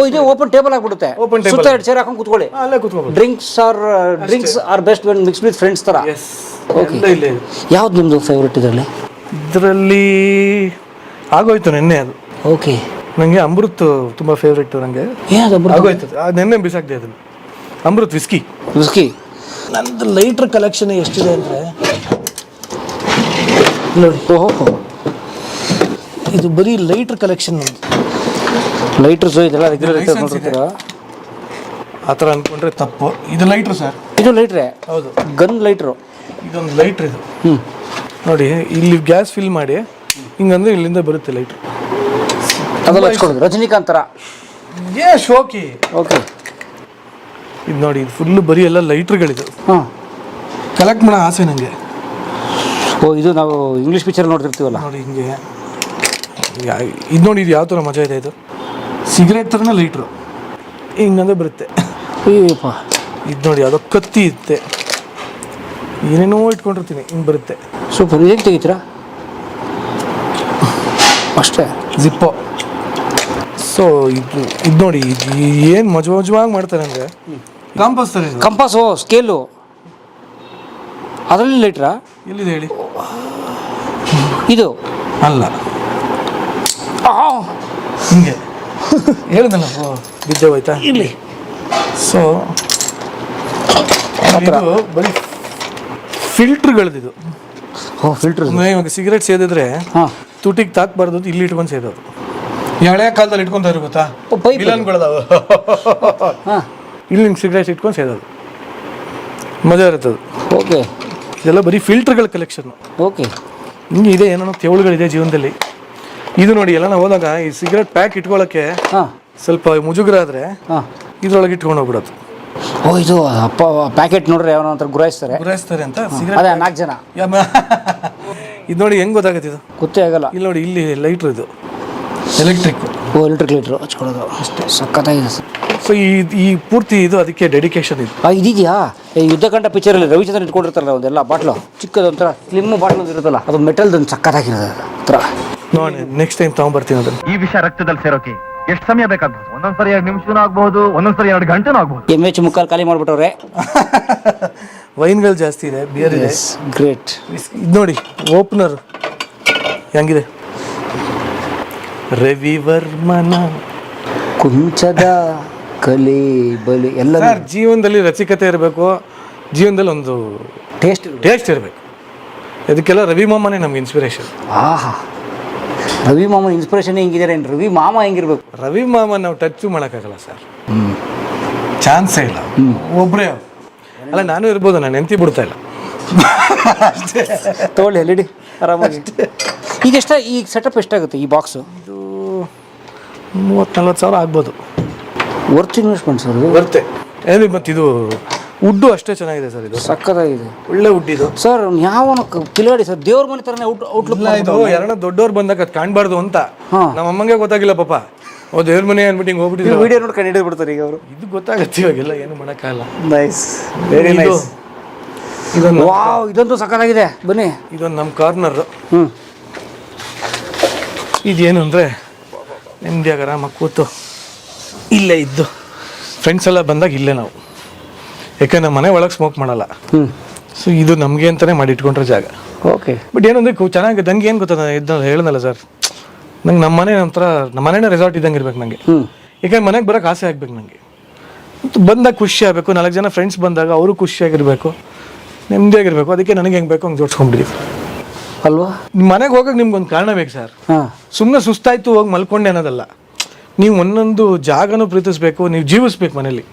ಇದು ಓಪನ್ ಟೇಬಲ್ ಆಗ್ಬಿಡುತ್ತೆ. Open table. ಸುತ್ತ 2 ಚೇರ್ ಹಾಕೊಂಡು ಕೂತ್ಕೊಳ್ಳಿ. ಅಲ್ಲೇ ಕೂತ್ಕೋಬಹುದು. Drinks are best when mix with friends ತರ. ಎಲ್ಲ ಇಲ್ಲೇ. ಯಾವ್ದು ನಿಮ್ಮದು ಫೇವ್ರೇಟ್ ಇದರಲ್ಲಿ? ಇದರಲ್ಲಿ ಆಗೋಯ್ತು ನೆನ್ನೆ ಅದು. ಓಕೆ. ನನಗೆ ಅಮೃತ್ ತುಂಬಾ ಫೇವ್ರೇಟ್ ನನಗೆ. ಆಗೋಯ್ತು ನೆನ್ನೆ ಬಿಸಾಕ್ದೆ ಅದನ್ನು. ಅಮೃತ್ ವಿಸ್ಕಿ. ನಂದು ಲೈಟ್ರ್ ಕಲೆಕ್ಷನ್ ಎಷ್ಟಿದೆ ಅಂದರೆ ನೋಡಿ. ಓಹೋ ಇದು ಬರೀ ಲೈಟ್ರ್ ಕಲೆಕ್ಷನ್. ಲೈಟ್ರ್ಸು ಇದೆಲ್ಲ ರೆಗ್ಯುಲರ್ ನೋಡ್ತೀರಾ? ಆ ಥರ ಅಂದ್ಕೊಂಡ್ರೆ ತಪ್ಪು. ಇದು ಲೈಟ್ರು ಸರ್. ಇದು ಲೈಟ್ರೇ? ಹೌದು, ಗನ್ ಲೈಟ್ರು. ಇದೊಂದು ಲೈಟ್ರ್ ಇದು. ನೋಡಿ, ಇಲ್ಲಿ ಗ್ಯಾಸ್ ಫಿಲ್ ಮಾಡಿ ಹಿಂಗಂದ್ರೆ ಇಲ್ಲಿಂದ ಬರುತ್ತೆ ಲೈಟ್ರು. ಅದೆಲ್ಲ ಹಚ್ಕೊಳ್ಳೋದು ರಜನಿಕಾಂತ್ ಥರ. ಶೋಕಿ. ಓಕೆ. ಇದು ನೋಡಿ, ಇದು ಫುಲ್ಲು ಬರೀ ಎಲ್ಲ ಲೈಟ್ರ್ಗಳಿದು. ಹಾಂ, ಕಲೆಕ್ಟ್ ಮಾಡೋ ಆಸೆ ನನಗೆ. ಓ, ಇದು ನಾವು ಇಂಗ್ಲೀಷ್ ಪಿಕ್ಚರ್ ನೋಡ್ತಿರ್ತೀವಲ್ಲ ನೋಡಿ ಹಿಂಗೆ. ಇದು ನೋಡಿ, ಇದು ಯಾವ ಥರ ಮಜಾ ಇದೆ. ಇದು ಸಿಗರೇಟ್ ಥರನೇ ಲೈಟ್ರು ಹಿಂಗಂದ್ರೆ ಬರುತ್ತೆ. ಅಯ್ಯಪ್ಪ, ಇದು ನೋಡಿ, ಯಾವುದೋ ಕತ್ತಿ ಇರುತ್ತೆ, ಏನೇನೋ ಇಟ್ಕೊಂಡಿರ್ತೀನಿ, ಹಿಂಗೆ ಬರುತ್ತೆ. ಸೂಪರ್. ಹೇಗೆ ತೆಗಿತೀರಾ? ಅಷ್ಟೇ ಜಿಪ್ಪೋ. ಸೊ ಇದು ನೋಡಿ, ಇದು ಏನು ಮಜವಾಗಿ ಮಾಡ್ತಾರೆ ಅಂದರೆ ಕಾಂಪಾಸ್ ಥರ ಇದು. ಕಂಪಾಸು, ಸ್ಕೇಲು, ಅದರಲ್ಲಿ ಲೈಟ್ರಾ? ಎಲ್ಲಿದೆ ಹೇಳಿ? ಇದು ಅಲ್ಲ, ಹಿಂಗೆ ಹೇಳಿದಲ್ಲ, ಬಿದ್ದೆ ಹೋಯ್ತಾ? ಇರಲಿ. ಸೊ ಇದು ಬರೀ ಫಿಲ್ಟ್ರ್ಗಳದಿದು. ಓ, ಫಿಲ್ಟರ್. ಇವಾಗ ಸಿಗರೇಟ್ ಸೇದಿದ್ರೆ ಹಾಂ, ತುಟಿಗೆ ತಾಕ್ಬಾರ್ದು, ಇಲ್ಲಿ ಇಟ್ಕೊಂಡು ಸೇದೋದು. ಹಳೆ ಕಾಲದಲ್ಲಿ ಇಟ್ಕೊಂತಾರೆ ಗೊತ್ತಾ, ಪೈಪ್ ವಿಲನ್ಗಳದಾವ. ಹಾಂ, ಇಲ್ಲಿ ಹಿಂಗೆ ಸಿಗರೇಟ್ ಇಟ್ಕೊಂಡು ಸೇದೋದು, ಮಜಾ ಇರುತ್ತದು. ಓಕೆ. ಇದೆಲ್ಲ ಬರೀ ಫಿಲ್ಟರ್ಗಳ ಕಲೆಕ್ಷನ್. ಓಕೆ. ಹಿಂಗೆ ಇದೆ, ಏನೋ ತೆವಳುಗಳಿದೆ ಜೀವನದಲ್ಲಿ. ಇದು ನೋಡಿ, ಎಲ್ಲ ನಾವು ಹೋದಾಗ ಈ ಸಿಗರೇಟ್ ಪ್ಯಾಕ್ ಇಟ್ಕೊಳ್ಳೋಕ್ಕೆ ಹಾಂ, ಸ್ವಲ್ಪ ಮುಜುಗರ ಆದರೆ ಹಾಂ, ಇದ್ರೊಳಗೆ ಇಟ್ಕೊಂಡು ಹೋಗ್ಬಿಡೋದು. ಓ, ಇದು ಅಪ್ಪ ಪ್ಯಾಕೆಟ್ ನೋಡ್ರಿ ಅವನ ಹತ್ರ ಗುರಾಯಿಸ್ತಾರೆ ಅಂತ ಅದೇ ಸಿಗರೇಟ್. 4 ಜನ. ಇದು ನೋಡಿ ಹೆಂಗೆ ಗೊತ್ತಾಗುತ್ತೆ, ಇದು ಗೊತ್ತೇ ಆಗಲ್ಲ. ಇಲ್ಲಿ ನೋಡಿ, ಇಲ್ಲಿ ಲೈಟ್ರ್, ಇದು ಎಲೆಕ್ಟ್ರಿಕ್. ಓ, ಎಲೆಕ್ಟ್ರಿಕ್ ಲೈಟ್ರು ಹಚ್ಕೊಳ್ಳೋದು ಅಷ್ಟೇ. ಸಖತ್ತಾಗಿದೆ ಸರ್. ಸೊ ಈ ಪೂರ್ತಿ ಇದು ಅದಕ್ಕೆ ಡೆಡಿಕೇಶನ್ ಇದು. ಇದೆಯಾ? ಈ ಯುದ್ಧಕಂಠ ಪಿಕ್ಚರಲ್ಲಿ ರವಿಚಂದ್ರನ್ ಇಟ್ಕೊಂಡಿರ್ತಾರಲ್ಲ ಒಂದೆಲ್ಲ ಬಾಟ್ಲು, ಚಿಕ್ಕದು ಒಂಥರ ಸ್ಲಿಮ್ ಬಾಟ್ಲು ಇರುತ್ತಲ್ಲ, ಅದು ಮೆಟಲ್ದೊಂದು ಸಖತ್ತಾಗಿರೋದು ಹತ್ರ. ನೋಡಿ, ನೆಕ್ಸ್ಟ್ ಟೈಮ್ ತಗೊಂಡ್ಬರ್ತೀನಿ ಅದನ್ನು. ಈ ವಿಷಯ ರಕ್ತದಲ್ಲಿ ಸೇರೋಕೆ ಎಷ್ಟು ಸಮಯ ಬೇಕಾಗ್ಬೋದು? ಒಂದೊಂದ್ಸರಿ 2 ನಿಮಿಷನೂ ಆಗ್ಬಹುದು, ಒಂದೊಂದ್ಸರಿ 2 ಗಂಟೆನೂ ಆಗ್ಬಹುದು. MH ಮುಕ್ಕಾಲು ಖಾಲಿ ಮಾಡ್ಬಿಟ್ಟವ್ರೆ. ವೈನ್ಗಳು ಜಾಸ್ತಿ ಇದೆ, ಬಿಯರ್ ಇದೆ. ಗ್ರೇಟ್. ಇದು ನೋಡಿ, ಓಪನರ್ ಹೆಂಗಿದೆ, ರವಿವರ್ಮನ ಕುಂಚದ ಕಲೆ ಬಲಿ ಎಲ್ಲ. ಸರ್, ಜೀವನದಲ್ಲಿ ರಸಿಕತೆ ಇರಬೇಕು, ಜೀವನದಲ್ಲಿ ಒಂದು ಟೇಸ್ಟ್ ಇರಬೇಕು. ಇದಕ್ಕೆಲ್ಲ ರವಿ ಮಾಮನೇ ನಮ್ಗೆ ಇನ್ಸ್ಪಿರೇಷನ್. ಆಹಾ, ರವಿ ಮಾಮನ ಇನ್ಸ್ಪಿರೇಷನ್ ಹೆಂಗಿದ್ದಾರೆ? ರವಿ ಮಾಮ ಹೆಂಗಿರ್ಬೇಕು? ರವಿ ಮಾಮ ನಾವು ಟಚ್ ಮಾಡೋಕ್ಕಾಗಲ್ಲ ಸರ್, ಚಾನ್ಸೇ ಇಲ್ಲ. ಒಬ್ಬರೇ ಅಲ್ಲ, ನಾನು ಇರ್ಬೋದು, ನಾನು ಎಂತಿ ಬಿಡ್ತಾ ಇಲ್ಲ. ತಗೊಳ್ಳಿ ಎಲ್ಲಿಡಿ ಆರಾಮಾಗಿ. ಈಗ ಈ ಸೆಟಪ್ ಎಷ್ಟಾಗುತ್ತೆ ಈ ಬಾಕ್ಸು? ಇದು 30-40 ಸಾವಿರ ಆಗ್ಬೋದು. ವರ್ತ್ ಇನ್ವೆಸ್ಟ್ಮೆಂಟ್ ಸರ್ ಇದು. ಬರುತ್ತೆ ಏನಿದೆ. ಮತ್ತು ಇದು ವುಡ್ಡು ಅಷ್ಟೇ ಚೆನ್ನಾಗಿದೆ ಸರ್, ಇದು ಸಕ್ಕತ್ತಾಗಿದೆ, ಒಳ್ಳೆ ವುಡ್ ಇದು ಸರ್. ಯಾವನ ಕಿಲಾಡಿ ಸರ್, ದೇವ್ರ ಮನೆ ಥರನೇ ಔಟ್ಲುಕ್. ಇದು ಯಾರನ್ನ ದೊಡ್ಡವ್ರು ಬಂದಾಗ ಅದು ಕಾಣಬಾರ್ದು ಅಂತ ನಮ್ಮ ಅಮ್ಮಂಗೆ ಗೊತ್ತಾಗಿಲ್ಲ ಪಾಪ. ಓ, ದೇವ್ರ ಮನೆ ಅನ್ಬಿಟ್ಟು ಹಿಂಗೆ ಹೋಗ್ಬಿಟ್ಟಿದ್ರು. ವಿಡಿಯೋ ನೋಡ್ಕೊಂಡು ಹಿಡಿದ್ಬಿಡ್ತಾರೆ ಈಗ ಅವರು. ಇದು ಗೊತ್ತಾಗತ್ತೆ, ಇವಾಗೆಲ್ಲ ಏನು ಮಾಡೋಕ್ಕಾಗಲ್ಲ. Nice, very nice. ಇದೊಂದು ವಾವ್, ಇದಂತೂ ಸಕ್ಕತ್ತಾಗಿದೆ. ಬನ್ನಿ, ಇದೊಂದು ನಮ್ಮ ಕಾರ್ನರ್. ಹ್ಞೂ, ಇದೇನು ಅಂದರೆ ನೆಮ್ಮದಿಯಾಗಿ ಆರಾಮಾಗಿ ಕೂತು ಇಲ್ಲೇ ಇದ್ದು ಫ್ರೆಂಡ್ಸ್ ಎಲ್ಲ ಬಂದಾಗ ಇಲ್ಲೇ ನಾವು, ಯಾಕೆ ನಮ್ಮ ಮನೆ ಒಳಗೆ ಸ್ಮೋಕ್ ಮಾಡಲ್ಲ. ಸೊ ಇದು ನಮಗೆ ಅಂತಲೇ ಮಾಡಿ ಇಟ್ಕೊಂಡ್ರೆ ಜಾಗ. ಓಕೆ. ಬಟ್ ಏನಂದರೆ ಚೆನ್ನಾಗಿ ನಂಗೆ ಏನು ಗೊತ್ತಾ, ಇದನ್ನ ಹೇಳ್ದಲ್ಲ ಸರ್, ನಂಗೆ ನಮ್ಮ ಮನೆ ಒಂಥರ, ನಮ್ಮ ಮನೆಯೇ ರೆಸಾರ್ಟ್ ಇದ್ದಂಗೆ ಇರ್ಬೇಕು ನನಗೆ. ಯಾಕಂದ್ರೆ ಮನೆಗೆ ಬರೋಕ್ಕೆ ಆಸೆ ಆಗ್ಬೇಕು ನನಗೆ. ಬಂದಾಗ ಖುಷಿ ಆಗಬೇಕು, 4 ಜನ ಫ್ರೆಂಡ್ಸ್ ಬಂದಾಗ ಅವರು ಖುಷಿಯಾಗಿರಬೇಕು, ನೆಮ್ಮದಿಯಾಗಿರ್ಬೇಕು. ಅದಕ್ಕೆ ನನಗೆ ಹೆಂಗೆ ಬೇಕು ಹಂಗೆ ಜೋಡಿಸ್ಕೊಂಡ್ಬಿಟ್ಟಿದ್ವಿ ಅಲ್ವಾ? ನಿಮ್ಮ ಮನೆಗೆ ಹೋಗೋಕೆ ನಿಮ್ಗೊಂದು ಕಾರಣ ಬೇಕು ಸರ್. ಸುಮ್ಮನೆ ಸುಸ್ತಾಯ್ತು ಹೋಗಿ ಮಲ್ಕೊಂಡೆ ಅನ್ನೋದಲ್ಲ. ನೀವು ಒಂದೊಂದು ಜಾಗನೂ ಪ್ರೀತಿಸ್ಬೇಕು, ನೀವು ಜೀವಿಸ್ಬೇಕು ಮನೇಲಿ.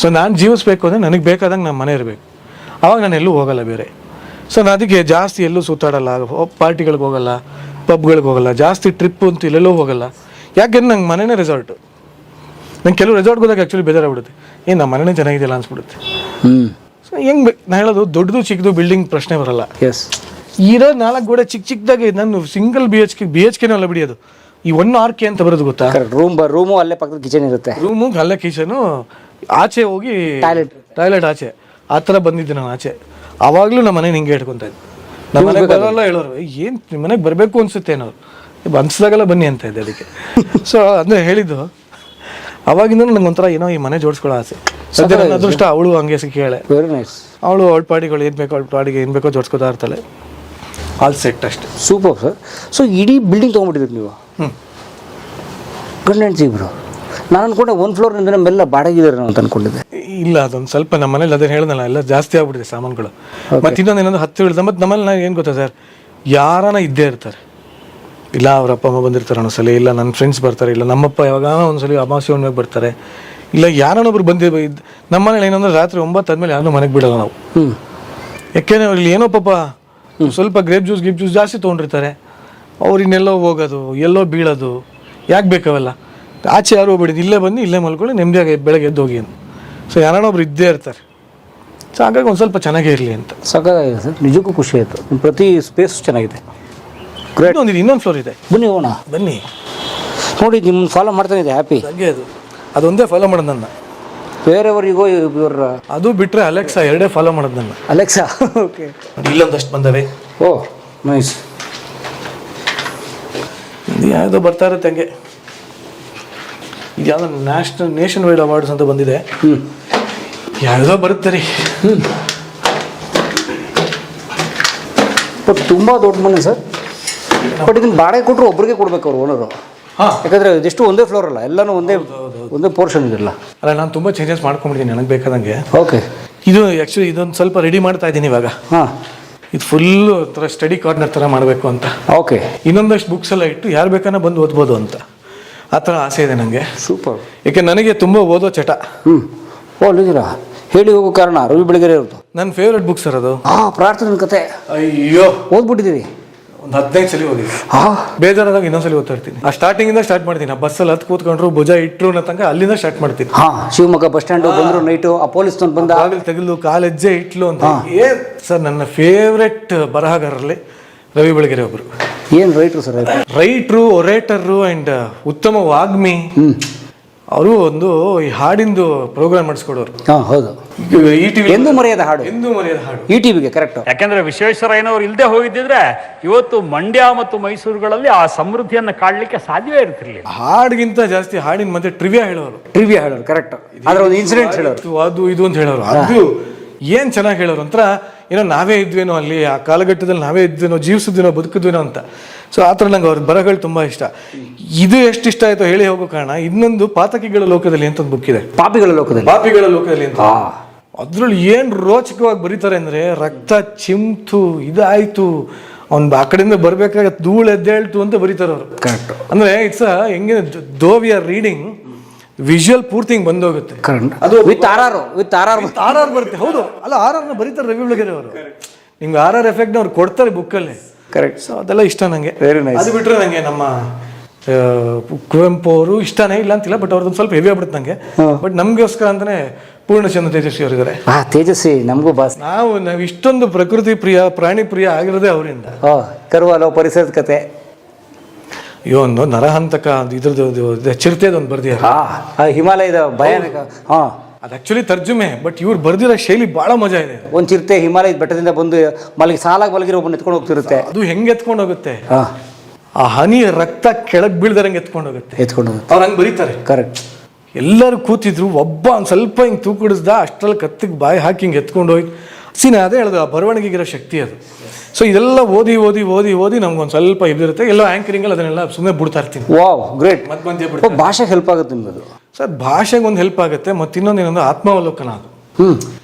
ಸೊ ನಾನು ಜೀವಿಸ್ಬೇಕು ಅಂದರೆ ನನಗೆ ಬೇಕಾದಂಗೆ ನಮ್ಮ ಮನೆ ಇರಬೇಕು, ಆವಾಗ ನಾನು ಎಲ್ಲೂ ಹೋಗಲ್ಲ ಬೇರೆ. ಸೊ ನಾನು ಅದಕ್ಕೆ ಜಾಸ್ತಿ ಎಲ್ಲೂ ಸುತ್ತಾಡಲ್ಲ, ಪಾರ್ಟಿಗಳಿಗೆ ಹೋಗಲ್ಲ, ಪಬ್ಗಳಿಗೆ ಹೋಗಲ್ಲ, ಜಾಸ್ತಿ ಟ್ರಿಪ್ಪು ಅಂತೂ ಇಲ್ಲೆಲ್ಲೂ ಹೋಗಲ್ಲ. ಯಾಕೆಂದ್ರೆ ನಂಗೆ ಮನೆಯೇ ರೆಸಾರ್ಟು. ನಂಗೆ ಕೆಲವು ರೆಸಾರ್ಟ್ಗೆ ಹೋದಾಗ ಆ್ಯಕ್ಚುಲಿ ಬೇಜಾರಾಗ್ಬಿಡುತ್ತೆ, ನಮ್ಮ ಮನೆಯೇ ಚೆನ್ನಾಗಿದೆಯಲ್ಲ ಅನ್ಸ್ಬಿಡುತ್ತೆ. ಸೊ ಹೆಂಗೆ ನಾನು ಹೇಳೋದು, ದೊಡ್ಡದು ಚಿಕ್ಕದು ಬಿಲ್ಡಿಂಗ್ ಪ್ರಶ್ನೆ ಬರಲ್ಲ. ಎಸ್, ಇರೋ 4 ಗೋಡೆ ಚಿಕ್ಕದಾಗಿ ನಾನು ಸಿಂಗಲ್ BHK ಅಲ್ಲ ಬಿಡಿಯೋದು, ಈ 1 RK ಅಂತ ಬರೋದು ಗೊತ್ತಾ? ಕರೆಕ್ಟ್. ರೂಮು ಅಲ್ಲೇ ಪಕ್ಕದ ಕಿಚನ್ ಇರುತ್ತೆ. ರೂಮು ಅಲ್ಲೇ ಕಿಚನು, ಆಚೆ ಹೋಗಿ ಟಾಯ್ಲೆಟ್ ಆಚೆ, ಆ ಥರ ಬಂದಿದ್ದೆ ನಾನು ಆಚೆ. ಆವಾಗಲೂ ನಮ್ಮ ಮನೆ ಹಿಂಗೆ ಇಟ್ಕೊತಾ ಇದ್ದೆ. ನಮ್ಮ ಮನೆಗೆ ಬರೋಲ್ಲ, ಹೇಳೋರು ಏನು ನಿಮ್ಮ ಮನೆಗೆ ಬರಬೇಕು ಅನ್ಸುತ್ತೆ ಅನ್ನೋರು, ಅನ್ಸ್ದಾಗೆಲ್ಲ ಬನ್ನಿ ಅಂತ ಇದ್ದೆ ಅದಕ್ಕೆ. ಸೊ ಅಂದರೆ ಹೇಳಿದ್ದು ಅವಾಗಿಂದ ನಂಗೆ ಒಂಥರ ಏನೋ ಈ ಮನೆ ಜೋಡಿಸ್ಕೊಳ್ಳೋ ಆಸೆ. ಸದ್ಯ ನನ್ನ ಅದೃಷ್ಟ ಅವಳು ಹಂಗೆ ಸಿಕ್ಕೇಳೆ. Very nice. ಅವಳು ಅವಳ ಪಾಡಿಗಳು ಏನು ಬೇಕೋ ಅವಳ ಪಾಡಿಗೆ ಏನು ಬೇಕೋ ಜೋಡಿಸ್ಕೊತಾ ಇರ್ತಾಳೆ. ಆಲ್ ಸೆಟ್ ಅಷ್ಟೆ. Super sir. ಸೊ ಇಡೀ ಬಿಲ್ಡಿಂಗ್ ತೊಗೊಂಡ್ಬಿಟ್ಟಿದ್ರಿ ನೀವು? ಗಂಡ ಹೆಂಡ್ತಿ ಇಬ್ರು. ನಾನು ಅನ್ಕೊಂಡೆ 1 ಫ್ಲೋರ್ನಿಂದ ನಮ್ಮೆಲ್ಲ ಬಾಡಿಗೆದಾರೆ ಅಂತ ಅನ್ಕೊಂಡಿದ್ದೆ. ಇಲ್ಲ, ಅದೊಂದು ಸ್ವಲ್ಪ ನಮ್ಮ ಮನೇಲಿ ಅದೇ ಹೇಳ್ದಲ್ಲ, ಎಲ್ಲ ಜಾಸ್ತಿ ಆಗ್ಬಿಟ್ಟಿದೆ ಸಾಮಾನುಗಳು. ಮತ್ತು ಇನ್ನೊಂದು ಏನಂದ್ರೆ 10 ಇಳಿದ. ಮತ್ತು ನಮ್ಮಲ್ಲಿ ನಾನು ಏನು ಗೊತ್ತಾ ಸರ್, ಯಾರನ ಇದ್ದೇ ಇರ್ತಾರೆ. ಇಲ್ಲ ಅವ್ರ ಅಪ್ಪ ಅಮ್ಮ ಬಂದಿರ್ತಾರೆ ಒಂದ್ಸಲ, ಇಲ್ಲ ನನ್ನ ಫ್ರೆಂಡ್ಸ್ ಬರ್ತಾರೆ, ಇಲ್ಲ ನಮ್ಮಪ್ಪ ಯಾವಾಗ ಒಂದ್ಸಲ ಅಮಾವಾಸ್ಯೆ ಹುಣ್ಣಿಮೆಗೆ ಬರ್ತಾರೆ, ಇಲ್ಲ ಯಾರನ್ನೊಬ್ರು ನಮ್ಮ ಮನೇಲಿ ಏನಂದ್ರೆ ರಾತ್ರಿ 9 ಆದ್ಮೇಲೆ ಯಾರನ್ನೂ ಮನೆಗೆ ಬಿಡಲ್ಲ ನಾವು. ಯಾಕೆಂದ್ರೆ ಅವ್ರಲ್ಲಿ ಏನೋ ಪಾಪ ಸ್ವಲ್ಪ ಗಿಫ್ಟ್ ಜ್ಯೂಸ್ ಜಾಸ್ತಿ ತೊಗೊಂಡಿರ್ತಾರೆ. ಅವ್ರು ಇನ್ನೆಲ್ಲೋ ಹೋಗೋದು, ಎಲ್ಲೋ ಬೀಳೋದು, ಯಾಕೆ ಬೇಕಾವಲ್ಲ, ಆಚೆ ಯಾರು ಹೋಗ್ಬಿಡಿದ್ದು, ಇಲ್ಲೇ ಬಂದು ಇಲ್ಲೇ ಮಲ್ಕೊಳ್ಳಿ, ನೆಮ್ಮದಿಯಾಗಿ ಬೆಳಗ್ಗೆ ಎದ್ದು ಹೋಗಿ ಅಂತ. ಸೊ ಯಾರನ್ನೊಬ್ರು ಇದ್ದೇ ಇರ್ತಾರೆ. ಸೊ ಹಾಗಾಗಿ ಒಂದು ಸ್ವಲ್ಪ ಚೆನ್ನಾಗೇ ಇರಲಿ ಅಂತ. ಸಾಕಾಗಿದೆ ಸರ್, ನಿಜಕ್ಕೂ ಖುಷಿ ಆಯಿತು. ನಿಮ್ಮ ಪ್ರತಿ ಸ್ಪೇಸ್ ಚೆನ್ನಾಗಿದೆ. ಗ್ರೇಟ್. ಇನ್ನೊಂದು ಫ್ಲೋರ್ ಇದೆ, ಬನ್ನಿ ಹೋಗೋಣ. ಬನ್ನಿ ನೋಡಿ, ನಿಮ್ಮನ್ನು ಫಾಲೋ ಮಾಡ್ತಾನೆ ಇದೆ. ಹ್ಯಾಪಿ. ಹಂಗೆ ಅದೊಂದೇ ಫಾಲೋ ಮಾಡೋದು ನನ್ನ. ಬೇರೆಯವರಿಗೂ ಇವರ ಅದು ಬಿಟ್ಟರೆ ಅಲೆಕ್ಸಾ 2 ಫಾಲೋ ಮಾಡೋದು ನನ್ನ. ಅಲೆಕ್ಸಾ. ಓಕೆ. ಇಲ್ಲೊಂದಷ್ಟು ಬಂದವೆ. ಓ ನೈಸ್. ಯಾವುದೋ ಬರ್ತಾ ಇರುತ್ತೆ ಹಂಗೆ. ಇದು ಯಾವುದೋ ನೇಷನ್ ವೈಡ್ ಅವಾರ್ಡ್ಸ್ ಅಂತ ಬಂದಿದೆ. ಯಾವುದೋ ಬರುತ್ತೆ ರೀ. ಬಟ್ ತುಂಬ ದೊಡ್ಡ ಮನೆ ಸರ್. ಬಟ್ ಇದನ್ನು ಬಾಡಿಗೆ ಕೊಟ್ಟರು ಒಬ್ಬರಿಗೆ ಕೊಡ್ಬೇಕು ಅವ್ರು ಓನರು. ಯಾಕಂದರೆ ಇದೆಷ್ಟು ಒಂದೇ ಫ್ಲೋರ್ ಅಲ್ಲ, ಎಲ್ಲನೂ ಒಂದೇ ಪೋರ್ಷನ್ ಇದೆಲ್ಲ. ಅಲ್ಲ, ನಾನು ತುಂಬ ಚೇಂಜಸ್ ಮಾಡ್ಕೊಂಡ್ಬಿಟ್ಟಿದ್ದೀನಿ ನನಗೆ ಬೇಕಾದಂಗೆ. ಓಕೆ. ಇದು ಆ್ಯಕ್ಚುಲಿ ಇದೊಂದು ಸ್ವಲ್ಪ ರೆಡಿ ಮಾಡ್ತಾ ಇದ್ದೀನಿ ಇವಾಗ. ಹಾಂ. ಇದು ಫುಲ್ಲು ಥರ ಸ್ಟಡಿ ಕಾರ್ನರ್ ಥರ ಮಾಡಬೇಕು ಅಂತ. ಓಕೆ. ಇನ್ನೊಂದಷ್ಟು ಬುಕ್ಸ್ ಎಲ್ಲ ಇಟ್ಟು ಯಾರು ಬೇಕಾನ ಬಂದು ಓದ್ಬೋದು ಅಂತ ಆ ಥರ ಆಸೆ ಇದೆ ನನಗೆ. ಸೂಪರ್. ಯಾಕೆ ನನಗೆ ತುಂಬ ಓದೋ ಚಟ. ಓ ಅಲ್ಲಿದ್ದೀರಾ? ಹೇಳಿ ಹೋಗೋ ಕಾರಣ ರವಿ ಬೆಳಗೆರೆ ಅವ್ರದ್ದು ನನ್ನ ಫೇವ್ರೆಟ್ ಬುಕ್ ಸರ್ ಅದು. ಪ್ರಾರ್ಥನೆ ಕತೆ. ಅಯ್ಯೋ, ಓದ್ಬಿಟ್ಟಿದ್ದೀರಿ? ಒಂದು 15 ಸಲ ಹೋಗಿದ್ದೆ. ಬೇಜಾರಾದಾಗ ಇನ್ನೊಂದ್ಸಲಿ ಓದ್ತಾ ಇರ್ತೀನಿ. ಆ ಸ್ಟಾರ್ಟಿಂಗಿಂದ ಸ್ಟಾರ್ಟ್ ಮಾಡ್ತೀನಿ. ಆ ಬಸ್ಸಲ್ಲಿ ಹತ್ತು ಕೂತ್ಕೊಂಡ್ರು ಭುಜ ಇಟ್ಟರು ಅನ್ನೋ ತನಕ ಅಲ್ಲಿಂದ ಸ್ಟಾರ್ಟ್ ಮಾಡ್ತೀನಿ. ಶಿವಮೊಗ್ಗ ಬಸ್ ಸ್ಟ್ಯಾಂಡ್ ಬಂದ್ರು ನೈಟು ಆ ಪೊಲೀಸ್ ಬಂದ ಬಾಗಿಲು ತೆಗೆದು ಕಾಲೆಜ್ಜೆ ಇಟ್ಲು ಅಂತ. ಏನ್ ಸರ್, ನನ್ನ ಫೇವ್ರೆಟ್ ಬರಹಗಾರರಲ್ಲಿ ರವಿ ಬೆಳಗೆರೆ ಒಬ್ರು. ಏನು ರೈಟ್ರು ಸರ್? ರೈಟ್ರು, ಒರೇಟರು ಅಂಡ್ ಉತ್ತಮ ವಾಗ್ಮಿ. ಅವರು ಒಂದು ಈ ಹಾಡಿಂದು ಪ್ರೋಗ್ರಾಮ್ ಮಾಡಿಸ್ಕೊಡೋರು. ಹೌದು. ಎಂದು ಮರೆಯದ ಹಾಡು. ಈ ಟಿವಿಗೆ ಕರೆಕ್ಟ್. ಯಾಕೆಂದ್ರೆ ವಿಶ್ವೇಶ್ವರಯ್ಯನವರು ಇಲ್ಲದೆ ಹೋಗಿದ್ದಿದ್ರೆ ಇವತ್ತು ಮಂಡ್ಯ ಮತ್ತು ಮೈಸೂರುಗಳಲ್ಲಿ ಆ ಸಮೃದ್ಧಿಯನ್ನು ಕಾಡಲಿಕ್ಕೆ ಸಾಧ್ಯವೇ ಇರ್ತಿರ್ಲಿಲ್ಲ. ಹಾಡಿಗಿಂತ ಜಾಸ್ತಿ ಹಾಡಿನ ಮತ್ತೆ ಟ್ರಿವಿಯಾ ಹೇಳೋರು. ಕರೆಕ್ಟ್. ಅದ್ರ ಒಂದು ಇನ್ಸಿಡೆಂಟ್ ಹೇಳೋರು, ಅದು ಇದು ಅಂತ ಹೇಳೋರು. ಅದು ಏನ್ ಚೆನ್ನಾಗಿ ಹೇಳೋರು ಒಂಥರ ಏನೋ ನಾವೇ ಇದ್ವೇನೋ ಅಲ್ಲಿ ಆ ಕಾಲಘಟ್ಟದಲ್ಲಿ, ನಾವೇ ಇದ್ವೇನೋ, ಜೀವಿಸಿದ್ವೇನೋ, ಬದುಕಿದ್ವೇನೋ ಅಂತ. ಸೊ ಆ ಥರ ನಂಗೆ ಅವ್ರ ಬರಹಗಳು ತುಂಬ ಇಷ್ಟ. ಇದು ಎಷ್ಟು ಇಷ್ಟ ಆಯಿತು ಹೇಳಿ ಹೋಗೋ ಕಾರಣ, ಇನ್ನೊಂದು ಪಾತಕಿಗಳ ಲೋಕದಲ್ಲಿ ಅಂತ ಒಂದು ಬುಕ್ ಇದೆ. ಪಾಪಿಗಳ ಲೋಕದಲ್ಲಿ ಅಂತ. ಅದ್ರಲ್ಲಿ ಏನು ರೋಚಕವಾಗಿ ಬರೀತಾರೆ ಅಂದರೆ, ರಕ್ತ ಚಿಮ್ತು ಇದಾಯಿತು, ಅವ್ನು ಆ ಕಡೆಯಿಂದ ಬರಬೇಕಾಗ ಧೂಳು ಎದ್ದೇಳ್ತು ಅಂತ ಬರೀತಾರೆ ಅವರು. ಕರೆಕ್ಟ್. ಅಂದರೆ ಇಟ್ಸ್ ಹೆಂಗೆ ದೋ ವಿ ಆರ್ ರೀಡಿಂಗ್ ವಿಜುವಲ್ ಪೂರ್ತಿ ಹಿಂಗೆ ಬಂದೋಗುತ್ತೆ. ಅದು ವಿತ್ ಆರ್ ಆರ್ ಬರುತ್ತೆ. ಹೌದು, ಅಲ್ಲ RR ಬರೀತಾರೆ ರವಿ ಬೆಳಗೆರೆ ಅವರು. ನಿಮ್ಗೆ RR ಎಫೆಕ್ಟ್ ಅವ್ರು ಕೊಡ್ತಾರೆ ಬುಕ್ಕಲ್ಲಿ. ಕರೆಕ್ಟ್. ಸೊ ಅದೆಲ್ಲ ಇಷ್ಟ ನನಗೆ. Very nice. ಅದು ಬಿಟ್ಟರೆ ನನಗೆ ನಮ್ಮ ಕುವೆಂಪು ಅವರು ಇಷ್ಟನೇ ಇಲ್ಲ ಅಂತಿಲ್ಲ, ಬಟ್ ಅವ್ರದ್ದು ಸ್ವಲ್ಪ ಹೆವಿ ಆಗ್ಬಿಡುತ್ತೆ ನನಗೆ. ಬಟ್ ನಮಗೋಸ್ಕರ ಅಂತಾನೆ ಪೂರ್ಣಚಂದ್ರ ತೇಜಸ್ವಿ ಅವರಿದ್ದಾರೆ. ತೇಜಸ್ವಿ ನಮಗೂ ಬಾಸ್. ನಾವು ಇಷ್ಟೊಂದು ಪ್ರಕೃತಿ ಪ್ರಿಯ, ಪ್ರಾಣಿ ಪ್ರಿಯ ಆಗಿರೋದೇ ಅವರಿಂದ. ಕರುವಾಲೋ ಪರಿಸರದ ಕತೆ. ಅಯ್ಯೋ, ಒಂದು ನರಹಂತಕ ಇದ್ರದ್ದು ಚಿರತೆದೊಂದು ಬರ್ದಿದ್ದಾರೆ. ಹಿಮಾಲಯದ ಭಯಾನಕ. ಅದು ಆಕ್ಚುಲಿ ತರ್ಜುಮೆ, ಬಟ್ ಇವ್ರು ಬರ್ದಿರೋ ಶೈಲಿ ಬಹಳ ಮಜಾ ಇದೆ. ಒಂದು ಚಿರತೆ ಹಿಮಾಲಯದ ಬೆಟ್ಟದಿಂದ ಬಂದು ಸಾಲಾಗಿ ಮಲಗಿರೋ ಒಬ್ಬನ ಎತ್ಕೊಂಡು ಹೋಗ್ತಿರುತ್ತೆ. ಅದು ಹೆಂಗೆ ಎತ್ಕೊಂಡು ಹೋಗುತ್ತೆ, ಆ ಹನಿ ರಕ್ತ ಕೆಳಗೆ ಬೀಳ್ದಾರಂಗೆ ಎತ್ಕೊಂಡು ಹೋಗುತ್ತೆ. ಅವ್ರು ಹಂಗೆ ಬರೀತಾರೆ. ಕರೆಕ್ಟ್. ಎಲ್ಲರೂ ಕೂತಿದ್ರು, ಒಬ್ಬ ಒಂದು ಸ್ವಲ್ಪ ಹಿಂಗೆ ತೂಕಡಿಸ್ದ, ಅಷ್ಟರಲ್ಲಿ ಕತ್ತಿಗೆ ಬಾಯಿ ಹಾಕಿ ಹಿಂಗೆ ಎತ್ಕೊಂಡು ಹೋಗಿ ಅದೇ ಹೇಳ್ದು, ಆ ಬರವಣಿಗೆಗಿರೋ ಶಕ್ತಿ ಅದು. ಸೊ ಇದೆಲ್ಲ ಓದಿ ಓದಿ ಓದಿ ಓದಿ ನಮ್ಗೊಂದು ಸ್ವಲ್ಪ ಇದಿರುತ್ತೆ. ಎಲ್ಲೋ ಆ್ಯಂಕರಿಂಗಲ್ಲಿ ಅದನ್ನೆಲ್ಲ ಸುಮ್ಮನೆ ಬಿಡ್ತಾ ಇರ್ತೀನಿ. Wow, great. ಮಧ್ಯ ಬಿಡ್ತಾರೆ. ಭಾಷೆಗೆ ಹೆಲ್ಪ್ ಆಗುತ್ತೆ ನಿಮ್ಮದು ಸರ್. ಭಾಷೆಗೆ ಒಂದು ಹೆಲ್ಪ್ ಆಗುತ್ತೆ, ಮತ್ತು ಇನ್ನೊಂದು ಆತ್ಮಾವಲೋಕನ ಅದು.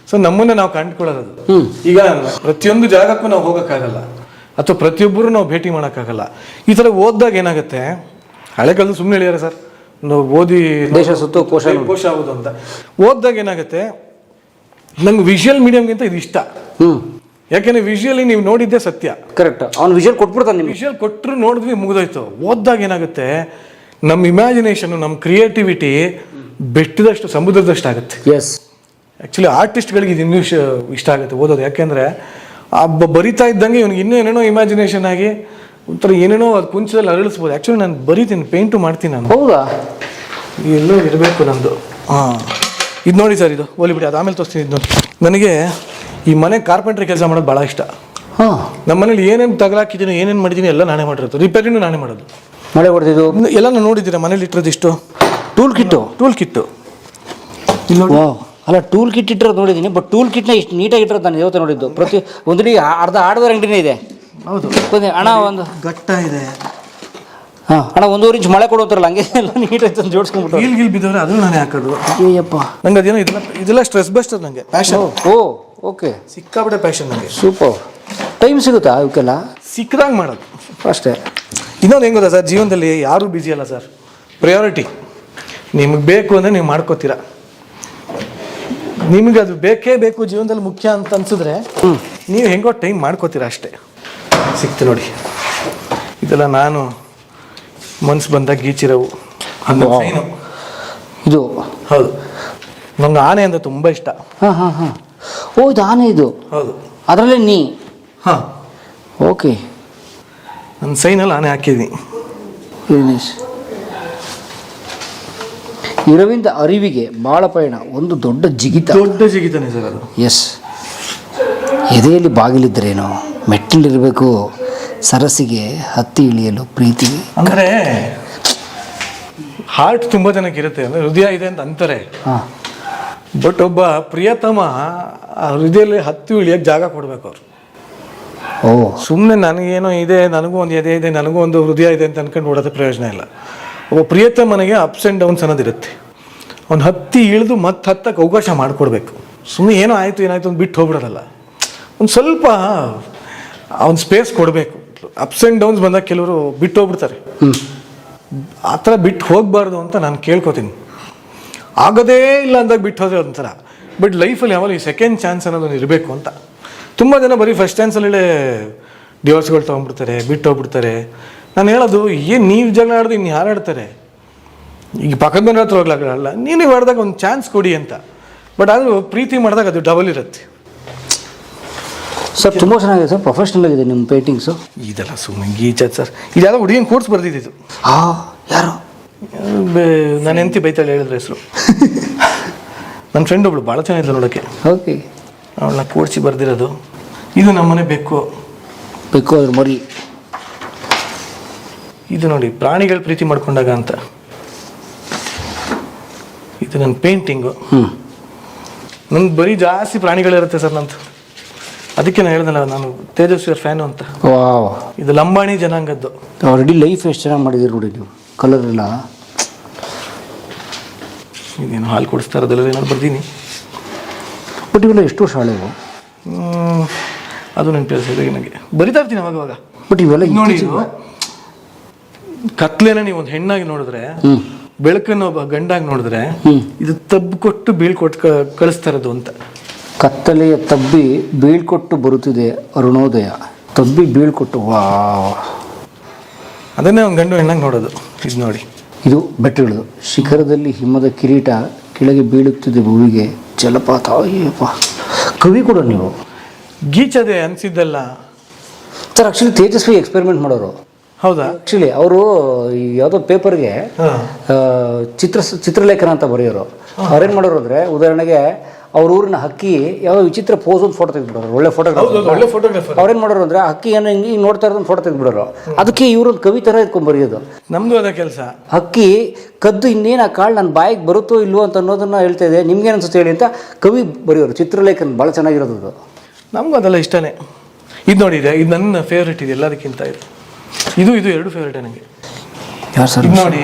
ಸೊ ನಮ್ಮನ್ನೇ ನಾವು ಕಂಡುಕೊಳ್ಳೋದು. ಈಗ ಪ್ರತಿಯೊಂದು ಜಾಗಕ್ಕೂ ನಾವು ಹೋಗೋಕ್ಕಾಗಲ್ಲ, ಅಥವಾ ಪ್ರತಿಯೊಬ್ಬರು ನಾವು ಭೇಟಿ ಮಾಡೋಕ್ಕಾಗಲ್ಲ. ಈ ಥರ ಓದಿದಾಗ ಏನಾಗುತ್ತೆ, ಹಳೆ ಕಾಲದಲ್ಲಿ ಸುಮ್ಮನೆ ಹೇಳ್ಯಾರ ಸರ್, ನಾವು ಓದಿ ದೇಶ ಸುತ್ತು ಕೋಶ ಆಗೋದು ಅಂತ. ಓದಿದಾಗ ಏನಾಗುತ್ತೆ, ನಂಗೆ ವಿಷುವಲ್ ಮೀಡಿಯಮ್ಗಿಂತ ಇದು ಇಷ್ಟ. ಯಾಕೆಂದ್ರೆ ವಿಷುವಲಿ ನೀವು ನೋಡಿದ್ದೆ ಸತ್ಯ. ಕರೆಕ್ಟ್. ಅವ್ನು ವಿಷುವಲ್ ಕೊಟ್ಬಿಡ್ತಾನೆ. ವಿಷುವಲ್ ಕೊಟ್ಟರು ನೋಡಿದ್ವಿ, ಮುಗಿದೋಯ್ತು. ಓದಿದಾಗ ಏನಾಗುತ್ತೆ, ನಮ್ಮ ಇಮ್ಯಾಜಿನೇಷನ್, ನಮ್ಮ ಕ್ರಿಯೇಟಿವಿಟಿ ಬೆಟ್ಟದಷ್ಟು, ಸಮುದ್ರದಷ್ಟು ಆಗುತ್ತೆ. ಎಸ್. ಆ್ಯಕ್ಚುಲಿ ಆರ್ಟಿಸ್ಟ್ಗಳಿಗೆ ಇದು ಇನ್ನೂ ಇಷ್ಟ ಆಗುತ್ತೆ ಓದೋದು. ಯಾಕೆಂದರೆ ಬರಿತಾ ಇದ್ದಂಗೆ ಇವ್ನಿಗೆ ಇನ್ನೂ ಏನೇನೋ ಇಮ್ಯಾಜಿನೇಷನ್ ಆಗಿ ಒಂಥರ ಏನೇನೋ ಅದು ಕುಂಚದಲ್ಲಿ ಅರಳಿಸ್ಬೋದು. ಆ್ಯಕ್ಚುಲಿ ನಾನು ಬರೀತೀನಿ, ಪೇಂಟು ಮಾಡ್ತೀನಿ ನಾನು. ಹೌದಾ? ಎಲ್ಲೋ ಇರಬೇಕು ನಂದು. ಹಾಂ, ಇದು ನೋಡಿ ಸರ್, ಇದು ಹೋಲಿ ಬಿಡಿ, ಅದು ಆಮೇಲೆ ತೋರಿಸ್ತೀನಿ. ಇದು ನೋಡಿ, ನನಗೆ ಈ ಮನೆ ಕಾರ್ಪೆಂಟ್ರಿ ಕೆಲಸ ಮಾಡೋದು ಭಾಳ ಇಷ್ಟ. ಹಾಂ, ನಮ್ಮ ಮನೇಲಿ ಏನೇನು ತಗಲಾಕಿದ್ದೀನಿ, ಏನೇನು ಮಾಡಿದ್ದೀನಿ ಎಲ್ಲ ನಾನೇ ಮಾಡಿರೋದು. ರಿಪೇರಿನೂ ನಾನೇ ಮಾಡೋದು. ಮಳೆ ಹೊಡೆದಿದ್ದು ಎಲ್ಲ ನಾನು ನೋಡಿದ್ದೀರಾ ಮನೇಲಿ ಇಟ್ಟಿರೋದು ಇಷ್ಟು ಟೂಲ್ ಕಿಟ್ಟು. ಇಲ್ಲಿ ನೋಡಿ. ವಾವ್, ಅಲ್ಲ ಟೂಲ್ ಕಿಟ್ ಇಟ್ಟಿರೋದು ನೋಡಿದ್ದೀನಿ, ಬಟ್ ಟೂಲ್ ಕಿಟ್ನ ಇಷ್ಟು ನೀಟಾಗಿ ಇಟ್ಟಿರೋದು ನಾನು ಇವತ್ತು ನೋಡಿದ್ದು. ಪ್ರತಿ ಒಂದಿಡೀ ಅರ್ಧ ಹಾರ್ಡ್ವೇರ್ ಅಂಗಡಿನೇ ಇದೆ. ಹೌದು, ಅಣ್ಣ ಒಂದು ಗಟ್ಟ ಇದೆ. ಹಾಂ ಅಣ್ಣ, 1.5 ಇಂಚ್ ಮಳೆ ಕೊಡುತ್ತಾರಲ್ಲ, ಹಂಗೆ ಎಲ್ಲ ನೀಟಾಗಿ ತಂದು ಜೋಡಿಸ್ಕೊಂಡ್ಬಿಟ್ಟು. ಗೀಲ್ ಬಿದ್ದವ್ರೆ ಅದನ್ನು ನಾನೇ ಹಾಕೋದು. ಅಯ್ಯಪ್ಪ, ನಂಗೆ ಅದೇನೋ ಇದೆಲ್ಲ ಸ್ಟ್ರೆಸ್ ಬಸ್ಟರ್, ನನಗೆ ಪ್ಯಾಷನ್. ಓ ಓಕೆ, ಸಿಕ್ಕಾಬಿಟ್ಟೆ ಪ್ಯಾಷನ್ ನನಗೆ. ಸೂಪರ್. ಟೈಮ್ ಸಿಗುತ್ತಾ ಇವಕ್ಕೆಲ್ಲ? ಸಿಕ್ಕದಾಗ ಮಾಡೋದು ಅಷ್ಟೇ. ಇನ್ನೊಂದು ಹೆಂಗೆ ಗೊತ್ತಾ ಸರ್, ಜೀವನದಲ್ಲಿ ಯಾರೂ ಬ್ಯುಸಿ ಅಲ್ಲ ಸರ್. ಪ್ರಯಾರಿಟಿ ನಿಮಗೆ ಬೇಕು ಅಂದರೆ ನೀವು ಮಾಡ್ಕೋತೀರಾ. ನಿಮಗೆ ಅದು ಬೇಕೇ ಬೇಕು, ಜೀವನದಲ್ಲಿ ಮುಖ್ಯ ಅಂತ ಅನ್ಸಿದ್ರೆ ನೀವು ಹೆಂಗೋ ಟೈಮ್ ಮಾಡ್ಕೋತೀರಾ ಅಷ್ಟೇ. ಸಿಕ್ತು ನೋಡಿ, ಇದೆಲ್ಲ ನಾನು ಮನ್ಸು ಬಂದಾಗ ಗೀಚಿರೋವು. ಇದು ಹೌದು, ನಂಗೆ ಆನೆ ಅಂದರೆ ತುಂಬ ಇಷ್ಟ. ಹಾಂ ಹಾಂ ಹಾಂ, ಓ ಇದು ಆನೆ ಇದು. ಹೌದು, ಅದರಲ್ಲೇ ನೀ. ಹಾಂ, ಓಕೆ, ನನ್ನ ಸೈನಲ್ಲಿ ಆನೆ ಹಾಕಿದ್ದೀನಿ. ಇರವಿಂದ ಅರಿವಿಗೆ ಬಾಳ ಪಯಣ, ಒಂದು ದೊಡ್ಡ ಜಿಗಿತ. ದೊಡ್ಡ ಜಿಗಿತಾನೆ ಸರ್ ಅದು. ಎಸ್, ಎದೆಯಲ್ಲಿ ಬಾಗಿಲಿದ್ದರೇನೋ, ಮೆಟ್ಟಲಿರಬೇಕು ಸರಸಿಗೆ, ಹತ್ತಿ ಇಳಿಯಲು ಪ್ರೀತಿ. ಅಂದರೆ ಹಾರ್ಟ್ ತುಂಬ ಜನಕ್ಕೆ ಇರುತ್ತೆ, ಅಂದರೆ ಹೃದಯ ಇದೆ ಅಂತ ಅಂತಾರೆ. ಹಾಂ, ಬಟ್ ಒಬ್ಬ ಪ್ರಿಯತಮ ಆ ಹೃದಯದಲ್ಲಿ ಹತ್ತು ಇಳಿಯೋಕ್ಕೆ ಜಾಗ ಕೊಡಬೇಕು ಅವರು. ಓ, ಸುಮ್ಮನೆ ನನಗೇನೋ ಇದೆ, ನನಗೂ ಒಂದು ಎದೆ ಇದೆ, ನನಗೂ ಒಂದು ಹೃದಯ ಇದೆ ಅಂತ ಅನ್ಕೊಂಡು ಓಡೋದೇ ಪ್ರಯೋಜನ ಇಲ್ಲ. ಒಬ್ಬ ಪ್ರಿಯತಮನಿಗೆ ಅಪ್ಸ್ ಆ್ಯಂಡ್ ಡೌನ್ಸ್ ಅನ್ನೋದಿರುತ್ತೆ. ಅವ್ನು ಹತ್ತಿ ಇಳಿದು ಮತ್ತೆ ಹತ್ತಕ್ಕೆ ಅವಕಾಶ ಮಾಡಿಕೊಡ್ಬೇಕು. ಸುಮ್ಮನೆ ಏನೋ ಆಯಿತು ಏನಾಯಿತು ಅಂತ ಬಿಟ್ಟು ಹೋಗ್ಬಿಡೋದಲ್ಲ, ಒಂದು ಸ್ವಲ್ಪ ಅವ್ನು ಸ್ಪೇಸ್ ಕೊಡಬೇಕು. ಅಪ್ಸ್ ಆ್ಯಂಡ್ ಡೌನ್ಸ್ ಬಂದಾಗ ಕೆಲವರು ಬಿಟ್ಟು ಹೋಗ್ಬಿಡ್ತಾರೆ. ಆ ಥರ ಬಿಟ್ಟು ಹೋಗಬಾರ್ದು ಅಂತ ನಾನು ಕೇಳ್ಕೊತೀನಿ. ಆಗೋದೇ ಇಲ್ಲ ಅಂದಾಗ ಬಿಟ್ಟು ಹೋದ್ರೆ ಒಂಥರ. ಬಟ್ ಲೈಫಲ್ಲಿ ಯಾವಾಗ ಈ ಸೆಕೆಂಡ್ ಚಾನ್ಸ್ ಅನ್ನೋದೊಂದು ಇರಬೇಕು ಅಂತ. ತುಂಬ ಜನ ಬರೀ ಫಸ್ಟ್ ಚಾನ್ಸಲ್ಲೇ ಡಿವೋರ್ಸ್ಗಳು ತೊಗೊಂಡ್ಬಿಡ್ತಾರೆ, ಬಿಟ್ಟು ಹೋಗ್ಬಿಡ್ತಾರೆ. ನಾನು ಹೇಳೋದು, ಏನು ನೀವು ಜಗಳ ಆಡೋದು ಇನ್ನು ಯಾರು ಆಡ್ತಾರೆ? ಈಗ ಪಕ್ಕದ ಮನೆ ಹತ್ರ ಹೋಗ್ಲಾಗಲ್ಲ, ನೀವು ಆಡಿದಾಗ ಒಂದು ಚಾನ್ಸ್ ಕೊಡಿ ಅಂತ. ಬಟ್ ಅದು ಪ್ರೀತಿ ಮಾಡಿದಾಗ ಅದು ಡಬಲ್ ಇರುತ್ತೆ ಸರ್. ತುಂಬ ಚೆನ್ನಾಗಿದೆ ಸರ್, ಪ್ರೊಫೆಷ್ನಲ್ ಆಗಿದೆ ನಿಮ್ಮ ಪೇಂಟಿಂಗ್ಸು. ಇದೆಲ್ಲ ಸುಮ್ಮನೆ ಗೀಚದ್ ಸರ್. ಇದ್ಯಾವುದೋ ಹುಡುಗಿನ ಕೋರ್ಸ್ ಬರ್ದಿದ್ದು. ಯಾರು? ನನ್ನ ಹೆಂಡತಿ ಬೈತಾಳೆ ಹೇಳಿದ್ರೆ ಹೆಸರು. ನನ್ನ ಫ್ರೆಂಡ್ ಒಬ್ಳು ಭಾಳ ಚೆನ್ನಾಗಿದ್ಲು ನೋಡೋಕ್ಕೆ. ಓಕೆ, ಅವಳನ್ನ ಕೂಡಿಸಿ ಬರ್ದಿರೋದು. ಇದು ನಮ್ಮನೆ ಬೇಕು ಅದ್ರ ಮರಿ. ಇದು ನೋಡಿ, ಪ್ರಾಣಿಗಳು ಪ್ರೀತಿ ಮಾಡ್ಕೊಂಡಾಗ ಅಂತ. ಇದು ನನ್ನ ಪೇಂಟಿಂಗು. ನಂಗೆ ಬರೀ ಜಾಸ್ತಿ ಪ್ರಾಣಿಗಳಿರುತ್ತೆ ಸರ್ ನಂದು. ಅದಕ್ಕೆ ನಾನು ಹೇಳ್ದಲ್ಲ, ನಾನು ತೇಜಸ್ವಿಯರ್ ಫ್ಯಾನು ಅಂತ. ವಾವ್, ಇದು ಲಂಬಾಣಿ ಜನಾಂಗದ್ದು. ಆಲ್ರೆಡಿ ಲೈಫ್ ಎಷ್ಟು ಚೆನ್ನಾಗಿ ಮಾಡಿದ್ದೀರಿ ನೋಡಿ ನೀವು. ಕಲರ್ ಎಲ್ಲ ಇದೇನು ಹಾಲು ಕೊಡಿಸ್ತಾ ಇರೋದಲ್ಲ, ಏನಾದ್ರು ಬರ್ದೀನಿ. ಬಟ್ ಇವೆಲ್ಲ ಎಷ್ಟು ವರ್ಷ ಹಳೆವು? ಅದು ನನ್ನ ಕೆಲಸ ನನಗೆ ಬರಿತಾ ಇರ್ತೀನಿ ಅವಾಗ. ಬಟ್ ಇವೆಲ್ಲ ನೋಡಿ, ಕತ್ಲೇನ ನೀವು ಒಂದು ಹೆಣ್ಣಾಗಿ ನೋಡಿದ್ರೆ, ಬೆಳಕನ್ನು ಒಬ್ಬ ಗಂಡಾಗಿ ನೋಡಿದ್ರೆ, ಇದು ತಬ್ಬು ಕೊಟ್ಟು ಬೀಳ್ಕೊಟ್ಟು ಕಳಿಸ್ತಾ ಇರೋದು ಅಂತ. ಕತ್ತಲೆಯ ತಬ್ಬಿ ಬೀಳ್ಕೊಟ್ಟು ಬರುತ್ತಿದೆ ಅರುಣೋದಯ. ತಬ್ಬಿ ಬೀಳ್ಕೊಟ್ಟು, ವಾ, ಅದನ್ನೇ ಒಂದು ಗಂಡು ಹೆಣ್ಣಾಗಿ ನೋಡೋದು. ಇದು ನೋಡಿ, ಇದು ಬೆಟ್ಟಗಳು. ಶಿಖರದಲ್ಲಿ ಹಿಮದ ಕಿರೀಟ, ಕೆಳಗೆ ಬೀಳುತ್ತಿದೆ ಭೂಮಿಗೆ ಜಲಪಾತ. ಅಯ್ಯಪ್ಪ, ಕವಿ ಕೂಡ ನೀವು. ಗೀಚದೆ ಅನ್ಸಿದ್ದಲ್ಲ ಸರ್. ಆ್ಯಕ್ಚುಲಿ ತೇಜಸ್ವಿ ಎಕ್ಸ್ಪೆರಿಮೆಂಟ್ ಮಾಡೋರು. ಹೌದಾ? ಆ್ಯಕ್ಚುಲಿ ಅವರು ಯಾವುದೋ ಪೇಪರ್ಗೆ ಚಿತ್ರಲೇಖನ ಅಂತ ಬರೆಯೋರು. ಅವ್ರೇನು ಮಾಡೋರು ಅಂದರೆ, ಉದಾಹರಣೆಗೆ ಅವ್ರ ಊರಿನ ಹಕ್ಕಿ ಯಾವುದೋ ವಿಚಿತ್ರ ಪೋಸ್ ಒಂದು ಫೋಟೋ ತೆಗೆದ್ಬಿಡೋರು. ಒಳ್ಳೆ ಫೋಟೋಗ್ರಾಫರ್. ಅವ್ರೇನು ಮಾಡೋರು ಅಂದರೆ, ಹಕ್ಕಿ ಏನೋ ಹಿಂಗೆ ನೋಡ್ತಾ ಇರೋದೊಂದು ಫೋಟೋ ತೆಗೆದ್ಬಿಡೋರು. ಅದಕ್ಕೆ ಇವ್ರೊಂದು ಕವಿ ಥರ ಇಟ್ಕೊಂಡು ಬರೆಯೋದು. ನಮ್ಮದು ಅದೇ ಕೆಲಸ. ಹಕ್ಕಿ ಕದ್ದು ಇನ್ನೇನು ಆ ಕಾಳು ನನ್ನ ಬಾಯಿಗೆ ಬರುತ್ತೋ ಇಲ್ವೋ ಅಂತ ಅನ್ನೋದನ್ನು ಹೇಳ್ತಾ ಇದೆ, ನಿಮ್ಗೇನು ಅನ್ಸುತ್ತೆ ಹೇಳಿ ಅಂತ ಕವಿ ಬರೆಯೋರು. ಚಿತ್ರಲೇಖನ ಭಾಳ ಚೆನ್ನಾಗಿರೋದು ಅದು. ನಮಗೂ ಅದೆಲ್ಲ ಇಷ್ಟನೇ. ಇದು ನೋಡಿದೆ, ಇದು ನನ್ನ ಫೇವ್ರೇಟ್ ಇದೆ ಎಲ್ಲದಕ್ಕಿಂತ. ಇದು ಎರಡು ಫೇವ್ರೇಟೇ ನನಗೆ. ಯಾರು ಸರ್? ಇದು ನೋಡಿ,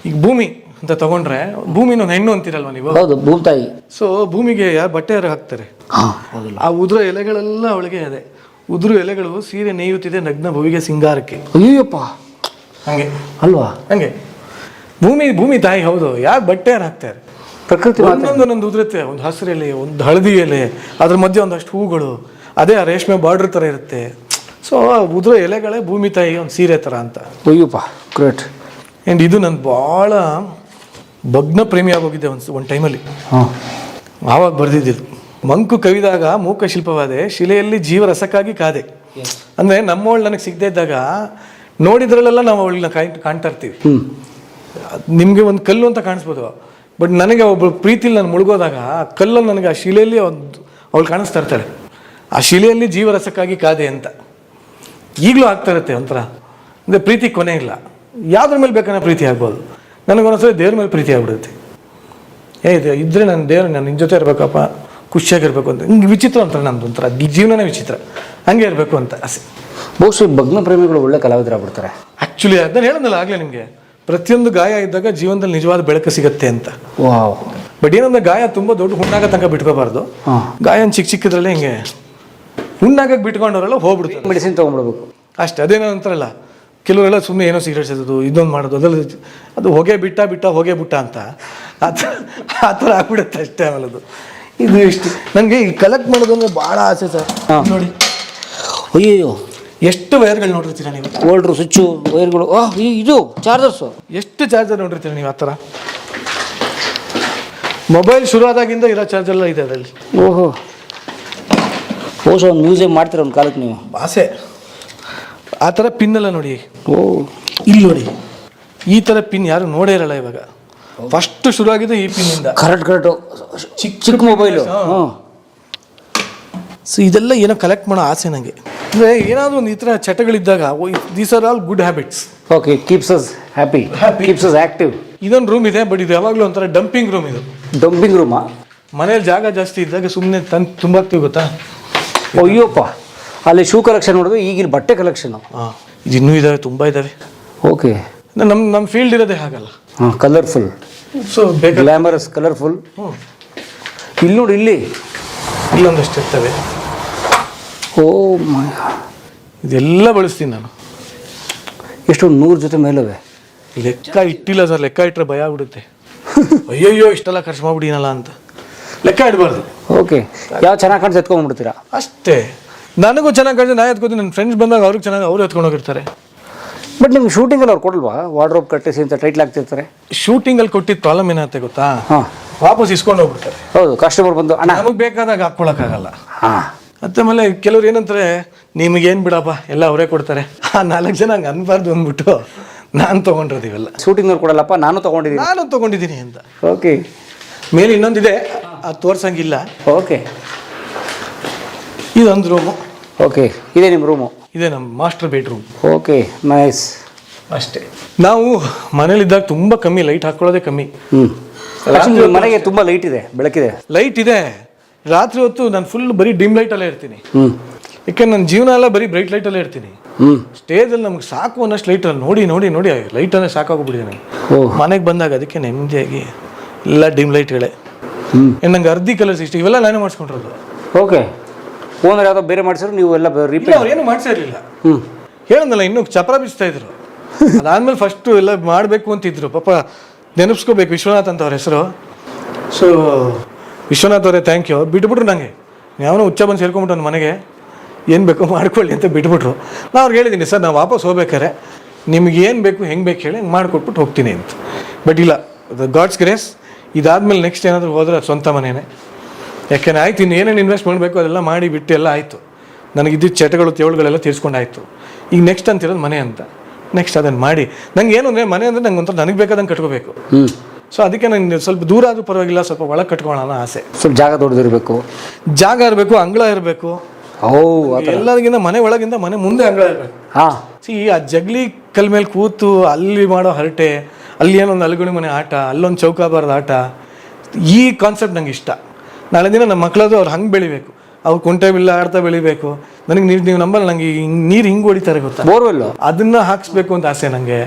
ಈಗ ಭೂಮಿ ಅಂತ ತಗೊಂಡ್ರೆ, ಭೂಮಿನ ಒಂದು ಹೆಣ್ಣು ಅಂತೀರಲ್ವ ನೀವು? ಹೌದು, ಭೂಮಿತಾಯಿ. ಸೊ ಭೂಮಿಗೆ ಯಾರು ಬಟ್ಟೆ ಹಾಕ್ತಾರೆ, ಆ ಉದುರ ಎಲೆಗಳೆಲ್ಲ ಅವಳಿಗೆ ಅದೇ. ಉದುರು ಎಲೆಗಳು ಸೀರೆ ನೇಯುತ್ತಿದೆ ನಗ್ನ ಭೂಮಿಗೆ ಸಿಂಗಾರಕ್ಕೆ. ಅಯ್ಯಪ್ಪ, ಹಂಗೆ ಅಲ್ವಾ? ಹಂಗೆ ಭೂಮಿ ತಾಯಿ. ಹೌದು, ಯಾರು ಬಟ್ಟೆ ಯಾರು ಹಾಕ್ತಾರೆ? ಪ್ರಕೃತಿ ಒಂದೊಂದು ಉದುರುತ್ತೆ. ಒಂದು ಹಸಿರು ಎಲೆ, ಒಂದು ಹಳದಿ ಎಲೆ, ಅದ್ರ ಮಧ್ಯೆ ಒಂದಷ್ಟು ಹೂಗಳು, ಅದೇ ಆ ರೇಷ್ಮೆ ಬಾರ್ಡರ್ ಥರ ಇರುತ್ತೆ. ಸೊ ಉದುರ ಎಲೆಗಳೇ ಭೂಮಿ ತಾಯಿ ಒಂದು ಸೀರೆ ಥರ ಅಂತ. ಅಯ್ಯಪ್ಪ, ಗ್ರೇಟ್. ಆ್ಯಂಡ್ ಇದು ನಾನು ಭಾಳ ಭಗ್ನ ಪ್ರೇಮಿ ಆಗೋಗಿದ್ದೆ ಒಂದು ಟೈಮಲ್ಲಿ. ಆವಾಗ ಬರೆದಿದ್ದು, ಮಂಕು ಕವಿದಾಗ ಮೂಕ ಶಿಲ್ಪವಾದೆ, ಶಿಲೆಯಲ್ಲಿ ಜೀವರಸಕ್ಕಾಗಿ ಕಾದೆ. ಅಂದರೆ ನಮ್ಮವಳು ನನಗೆ ಸಿಗದೇ ಇದ್ದಾಗ ನೋಡಿದ್ರಲ್ಲೆಲ್ಲ ನಾವು ಅವಳನ್ನ ಕಾಣ್ತಾ ಇರ್ತೀವಿ. ನಿಮಗೆ ಒಂದು ಕಲ್ಲು ಅಂತ ಕಾಣಿಸ್ಬೋದು, ಬಟ್ ನನಗೆ ಒಬ್ಬಳು ಪ್ರೀತಿಲಿ ನಾನು ಮುಳುಗೋದಾಗ ಆ ಕಲ್ಲಲ್ಲಿ ನನಗೆ ಆ ಶಿಲೆಯಲ್ಲಿ ಅವಳು ಕಾಣಿಸ್ತಾ ಇರ್ತಾಳೆ. ಆ ಶಿಲೆಯಲ್ಲಿ ಜೀವರಸಕ್ಕಾಗಿ ಕಾದೆ ಅಂತ ಈಗಲೂ ಆಗ್ತಾ ಇರುತ್ತೆ ಒಂಥರ. ಅಂದರೆ ಪ್ರೀತಿ ಕೊನೆ ಇಲ್ಲ, ಯಾವುದ್ರ ಮೇಲೆ ಬೇಕಾದ್ರೆ ಪ್ರೀತಿ ಆಗ್ಬೋದು. ನನಗೊಂದೊಂದ್ಸರಿ ದೇವ್ರ ಮೇಲೆ ಪ್ರೀತಿ ಆಗ್ಬಿಡುತ್ತೆ. ಇದು ಇದ್ರೆ ನನ್ನ ದೇವ್ರು ನಾನು ನಿನ್ನ ಜೊತೆ ಇರಬೇಕಪ್ಪ, ಖುಷಿಯಾಗಿರ್ಬೇಕು ಅಂತ. ಹಿಂಗೆ ವಿಚಿತ್ರ ಅಂತಾರೆ ನಮ್ದು ಒಂಥರ ಜೀವನನೇ ವಿಚಿತ್ರ, ಹಂಗೆ ಇರಬೇಕು ಅಂತ ಆಸೆ. ಬಹುಶಃ ಭಗ್ನ ಪ್ರೇಮಿಗಳು ಒಳ್ಳೆ ಕಲಾವಿದರಾಗ್ಬಿಡ್ತಾರೆ. ಆ್ಯಕ್ಚುಲಿ ಅದನ್ನ ಹೇಳೋದಲ್ಲ ಆಗಲೇ ನಿಮಗೆ, ಪ್ರತಿಯೊಂದು ಗಾಯ ಇದ್ದಾಗ ಜೀವನದಲ್ಲಿ ನಿಜವಾದ ಬೆಳಕು ಸಿಗುತ್ತೆ ಅಂತ. ವಾವ್. ಬಟ್ ಏನಂದ್ರೆ ಗಾಯ ತುಂಬ ದೊಡ್ಡ ಹುಣ್ಣಾಗ ತನಕ ಬಿಟ್ಕೋಬಾರ್ದು. ಗಾಯನ ಚಿಕ್ಕದ್ರಲ್ಲೇ ಹಿಂಗೆ ಹುಣ್ಣಾಗಕ್ಕೆ ಬಿಟ್ಕೊಂಡವರೆಲ್ಲ ಹೋಗ್ಬಿಡ್ತಾರೆ, ಮೆಡಿಸಿನ್ ತೊಗೊಂಡ್ಬಿಡ್ಬೇಕು ಅಷ್ಟೇ. ಅದೇನೋ ಅಂತಾರಲ್ಲ, ಕೆಲವರೆಲ್ಲ ಸುಮ್ಮನೆ ಏನೋ ಸಿಗರೇಟ್ ಸೇದೋದು, ಇದೊಂದು ಮಾಡೋದು, ಅದರಲ್ಲಿ ಅದು ಹೊಗೆ ಬಿಟ್ಟ ಹೊಗೆ ಬಿಟ್ಟ ಅಂತ ಆ ಥರ ಆಗ್ಬಿಡುತ್ತೆ ಅಷ್ಟೇ. ಆಮೇಲೆ ಅದು ಇದು ಇಷ್ಟು ನನಗೆ ಈ ಕಲೆಕ್ಟ್ ಮಾಡೋದು ಅಂದರೆ ಭಾಳ ಆಸೆ ಸರ್. ನೋಡಿ ಅಯ್ಯೋ, ಎಷ್ಟು ವೈರ್ಗಳು ನೋಡಿರ್ತೀರ ನೀವು, ಓಲ್ಡ್ರು ಸ್ವಿಚ್ಚು ವೈರ್ಗಳು, ಇದು ಚಾರ್ಜರ್ಸು, ಎಷ್ಟು ಚಾರ್ಜರ್ ನೋಡಿರ್ತೀರ ನೀವು ಆ ಥರ. ಮೊಬೈಲ್ ಶುರು ಆದಾಗಿಂದ ಇರೋ ಚಾರ್ಜರ್ ಇದೆ ಅದರಲ್ಲಿ. ಓಹೋ, ಬಹುಶಃ ಒಂದು ಮ್ಯೂಸಿಯಂ ಮಾಡ್ತೀರ ಒಂದು ಕಾಲಕ್ಕೆ ನೀವು. ಆಸೆ. ಆ ಥರ ಪಿನ್ನೆಲ್ಲ ನೋಡಿ, ಓ ಇಲ್ಲಿ ನೋಡಿ, ಈ ಥರ ಪಿನ್ ಯಾರು ನೋಡೇ ಇರಲ್ಲ ಇವಾಗ. ಫಸ್ಟ್ ಶುರು ಆಗಿದ್ದು ಈ ಪಿನ್ನಿಂದ. ಕರೆಕ್ಟು ಚಿಕ್ಕ ಮೊಬೈಲು. ಹಾಂ. ಸೊ ಇದೆಲ್ಲ ಏನೋ ಕಲೆಕ್ಟ್ ಮಾಡೋ ಆಸೆ ನನಗೆ. ಅಂದರೆ ಏನಾದರೂ ಒಂದು ಈ ಥರ ಚಟಗಳಿದ್ದಾಗ these are all good habits. Okay, keeps us happy, keeps us active. ಇದೊಂದು ರೂಮ್ ಇದೆ, ಬಟ್ ಇದು ಯಾವಾಗಲೂ ಒಂಥರ ಡಂಪಿಂಗ್ ರೂಮ್. ಇದು ಡಂಪಿಂಗ್ ರೂಮಾ? ಮನೇಲಿ ಜಾಗ ಜಾಸ್ತಿ ಇದ್ದಾಗ ಸುಮ್ಮನೆ ತುಂಬಾಕ್ತೀವಿ ಗೊತ್ತಾ. ಅಯ್ಯೋಪ್ಪ, ಅಲ್ಲಿ ಶೂ ಕಲೆಕ್ಷನ್ ನೋಡಿದ್ರೆ ಈಗಿನ ಬಟ್ಟೆ ಕಲೆಕ್ಷನು. ಹಾಂ, ಇದು ಇನ್ನೂ ಇದ್ದಾವೆ, ತುಂಬ ಇದ್ದಾವೆ. ಓಕೆ, ನಮ್ಮ ಫೀಲ್ಡ್ ಇರೋದೇ ಹಾಗಲ್ಲ. ಹಾಂ, ಕಲರ್ಫುಲ್, ಸೊ ಬೇಕು ಗ್ಲಾಮರಸ್, ಕಲರ್ಫುಲ್. ಇಲ್ಲಿ ನೋಡಿ, ಇಲ್ಲಿ ಇಲ್ಲೊಂದಷ್ಟು ಇರ್ತವೆ. ಓ ಮೈ, ಇದೆಲ್ಲ ಬಳಸ್ತೀನಿ ನಾನು. ಎಷ್ಟು 100 ಜೊತೆ ಮೇಲವೆ. ಲೆಕ್ಕ ಇಟ್ಟಿಲ್ಲ ಸರ್, ಲೆಕ್ಕ ಇಟ್ಟರೆ ಭಯ ಆಗ್ಬಿಡುತ್ತೆ. ಅಯ್ಯಯ್ಯೋ ಇಷ್ಟೆಲ್ಲ ಖರ್ಚು ಮಾಡ್ಬಿಟ್ಟಿನಲ್ಲ ಅಂತ ಲೆಕ್ಕ ಇಡಬಾರ್ದು. ಓಕೆ, ಯಾವ ಚೆನ್ನಾಗಿ ಕಾಣಿಸ್ ಎತ್ಕೊಂಡ್ಬಿಡ್ತೀರಾ ಅಷ್ಟೇ. ನನಗೂ ಚೆನ್ನಾಗಿ ಕಾಣಿಸಿ ನಾ ಎತ್ಕೋತೀನಿ, ನನ್ನ ಫ್ರೆಂಡ್ಸ್ ಬಂದಾಗ ಅವ್ರಿಗೆ ಚೆನ್ನಾಗಿ ಅವ್ರು ಎತ್ಕೊಂಡು ಹೋಗಿರ್ತಾರೆ. ಬಟ್ ನಿಮ್ಗೆ ಶೂಟಿಂಗಲ್ಲಿ ಅವ್ರು ಕೊಡಲ್ವಾ? ವಾರ್ಡ್ರೋಬ್ ಕಟ್ಟಿಸಿ ಅಂತ ಟೈಟ್ಲ್ ಆಗ್ತಿರ್ತಾರೆ. ಶೂಟಿಂಗಲ್ಲಿ ಕೊಟ್ಟಿದ್ದ ಪ್ರಾಬ್ಲಮ್ ಏನಾಗುತ್ತೆ ಗೊತ್ತಾ, ಹಾಂ, ವಾಪಸ್ ಇಸ್ಕೊಂಡು ಹೋಗ್ಬಿಡ್ತಾರೆ. ಹೌದು, ಕಸ್ಟಮರ್ ಬಂದು ಅಣ್ಣ ನಮಗೆ ಬೇಕಾದಾಗ ಹಾಕ್ಕೊಳಕ್ಕಾಗಲ್ಲ. ಹಾಂ, ಆಮೇಲೆ ಕೆಲವ್ರು ಏನಂತಾರೆ, ನಿಮಗೇನು ಬಿಡಪ್ಪ ಎಲ್ಲ ಅವರೇ ಕೊಡ್ತಾರೆ. ಆ 4 ಜನ ಹಂಗೆ ಅನ್ಬಾರ್ದು ಅಂದ್ಬಿಟ್ಟು ನಾನು ತೊಗೊಂಡಿರೋದು ಇವೆಲ್ಲ. ಶೂಟಿಂಗ್ನವ್ರು ಕೊಡಲ್ಲಪ್ಪ, ನಾನು ತೊಗೊಂಡಿದ್ದೀನಿ ಅಂತ. ಓಕೆ, ಮೇಲೆ ಇನ್ನೊಂದಿದೆ, ಅದು ತೋರ್ಸಂಗಿಲ್ಲ. ಓಕೆ, ಇದೊಂದು ರೂಮು. ಓಕೆ, ಇದೇ ನಿಮ್ಮ ರೂಮು? ಇದೇ ನಮ್ಮ ಮಾಸ್ಟರ್ ಬೆಡ್ರೂಮ್. Okay, nice. ಅಷ್ಟೇ. ನಾವು ಮನೇಲಿದ್ದಾಗ ತುಂಬ ಕಮ್ಮಿ ಲೈಟ್ ಹಾಕ್ಕೊಳ್ಳೋದೇ ಕಮ್ಮಿ. ಮನೆಗೆ ತುಂಬ ಲೈಟ್ ಇದೆ, ಬೆಳಕಿದೆ, ಲೈಟ್ ಇದೆ. ರಾತ್ರಿ ಹೊತ್ತು ನಾನು ಫುಲ್ ಬರೀ ಡಿಮ್ ಲೈಟಲ್ಲೇ ಇರ್ತೀನಿ. ಯಾಕೆ ನನ್ನ ಜೀವನ ಎಲ್ಲ ಬರೀ ಬ್ರೈಟ್ ಲೈಟಲ್ಲೇ ಇರ್ತೀನಿ. ಸ್ಟೇಜಲ್ಲಿ ನಮ್ಗೆ ಸಾಕು ಅನ್ನೋಷ್ಟು ಲೈಟಲ್ಲಿ ನೋಡಿ ನೋಡಿ ನೋಡಿ ಲೈಟನ್ನೇ ಸಾಕಾಗೋಗ್ಬಿಟ್ಟಿದೆ. ಮನೆಗೆ ಬಂದಾಗ ಅದಕ್ಕೆ ನೆಮ್ಮದಿಯಾಗಿ ಎಲ್ಲ ಡಿಮ್ ಲೈಟ್ಗಳೇ. ನಂಗೆ ಅರ್ಧಿ ಕಲರ್ಸ್ ಇಷ್ಟ, ಇವೆಲ್ಲ ನಾನೇ ಮಾಡಿಸ್ಕೊಂಡಿರೋದು. ಓಕೆ, ಓನರ್ ಯಾವುದೋ ಬೇರೆ ಮಾಡಿಸಿದ್ರು, ನೀವು ಎಲ್ಲ ಅವ್ರು ಏನು ಮಾಡಿಸೇ ಇರಲಿಲ್ಲ. ಹೇಳಂದಲ್ಲ, ಇನ್ನೂ ಚಪ್ರ ಬಿಚ್ತಾ ಇದ್ರು. ಅದಾದ್ಮೇಲೆ ಫಸ್ಟು ಎಲ್ಲ ಮಾಡಬೇಕು ಅಂತಿದ್ರು. ಪಾಪ ನೆನಪಿಸ್ಕೋಬೇಕು, ವಿಶ್ವನಾಥ್ ಅಂತ ಅವ್ರ ಹೆಸರು. ಸೊ ವಿಶ್ವನಾಥ್ ಅವರೇ ಥ್ಯಾಂಕ್ ಯು. ಬಿಟ್ಬಿಟ್ರು ನನಗೆ, ಯಾವನೋ ಹುಚ್ಚ ಬಂದು ಸೇರ್ಕೊಂಬಿಟ್ಟು ನನ್ನ ಮನೆಗೆ ಏನು ಬೇಕೋ ಮಾಡ್ಕೊಳ್ಳಿ ಅಂತ ಬಿಟ್ಬಿಟ್ರು. ನಾನು ಅವ್ರಿಗೆ ಹೇಳಿದ್ದೀನಿ, ಸರ್ ನಾವು ವಾಪಸ್ ಹೋಗ್ಬೇಕಾರೆ ನಿಮ್ಗೆ ಏನು ಬೇಕು ಹೆಂಗೆ ಬೇಕು ಹೇಳಿ ಹಂಗೆ ಮಾಡಿಕೊಟ್ಬಿಟ್ಟು ಹೋಗ್ತೀನಿ ಅಂತ. ಬಟ್ ಇಲ್ಲ, ಗಾಡ್ಸ್ ಗ್ರೇಸ್. ಇದಾದ್ಮೇಲೆ ನೆಕ್ಸ್ಟ್ ಏನಾದರೂ ಹೋದ್ರೆ ಅದು ಸ್ವಂತ ಮನೆಯೇ. ಯಾಕೆಂದರೆ ಆಯ್ತು, ಇನ್ನು ಏನೇನು ಇನ್ವೆಸ್ಟ್ ಮಾಡಬೇಕು ಅದೆಲ್ಲ ಮಾಡಿ ಬಿಟ್ಟು ಎಲ್ಲ ಆಯಿತು. ನನಗಿದ್ದಿದ್ದು ಚಟಗಳು ತೇವಳುಗಳೆಲ್ಲ ತೀರ್ಸ್ಕೊಂಡಾಯಿತು. ಈಗ ನೆಕ್ಸ್ಟ್ ಅಂತಿರೋದು ಮನೆ ಅಂತ. ನೆಕ್ಸ್ಟ್ ಅದನ್ನು ಮಾಡಿ ನಂಗೆ ಏನು ಅಂದರೆ ಮನೆ ಅಂದರೆ ನಂಗೆ ಒಂಥರ ನನಗೆ ಬೇಕಾದಂಗೆ ಕಟ್ಕೋಬೇಕು. ಸೊ ಅದಕ್ಕೆ ನಂಗೆ ಸ್ವಲ್ಪ ದೂರ ಆದರೂ ಪರವಾಗಿಲ್ಲ, ಸ್ವಲ್ಪ ಒಳಗೆ ಕಟ್ಕೊಳ್ಳೋಣ ಆಸೆ. ಸ್ವಲ್ಪ ಜಾಗ ದೊಡ್ಡದಿರಬೇಕು, ಜಾಗ ಇರಬೇಕು, ಅಂಗಳ ಇರಬೇಕು. ಎಲ್ಲರಿಗಿಂತ ಮನೆ ಒಳಗಿಂದ ಮನೆ ಮುಂದೆ ಅಂಗಳ ಇರಬೇಕು. ಹಾಂ, ಆ ಜಗ್ಲಿ ಕಲ್ ಮೇಲೆ ಕೂತು ಅಲ್ಲಿ ಮಾಡೋ ಹರಟೆ, ಅಲ್ಲಿ ಏನೊಂದು ಅಲ್ಗುಣಿ ಮನೆ ಆಟ, ಅಲ್ಲೊಂದು ಚೌಕಾಬಾರದ ಆಟ, ಈ ಕಾನ್ಸೆಪ್ಟ್ ನಂಗೆ ಇಷ್ಟ. ನಾಳೆ ದಿನ ನಮ್ಮ ಮಕ್ಕಳದು ಅವ್ರು ಹಂಗೆ ಬೆಳಿಬೇಕು, ಅವ್ರು ಕುಂಟೆ ಬಿಲ್ಲ ಆಡ್ತಾ ಬೆಳಿಬೇಕು. ನನಗೆ ನೀವು ನಂಬಲ್ಲ, ನಂಗೆ ನೀರು ಹಿಂಗೆ ಹೊಡಿತಾರೆ ಗೊತ್ತಾ, ಬೋರ್ವೆಲ್, ಅದನ್ನ ಹಾಕ್ಸ್ಬೇಕು ಅಂತ ಆಸೆ ನನಗೆ.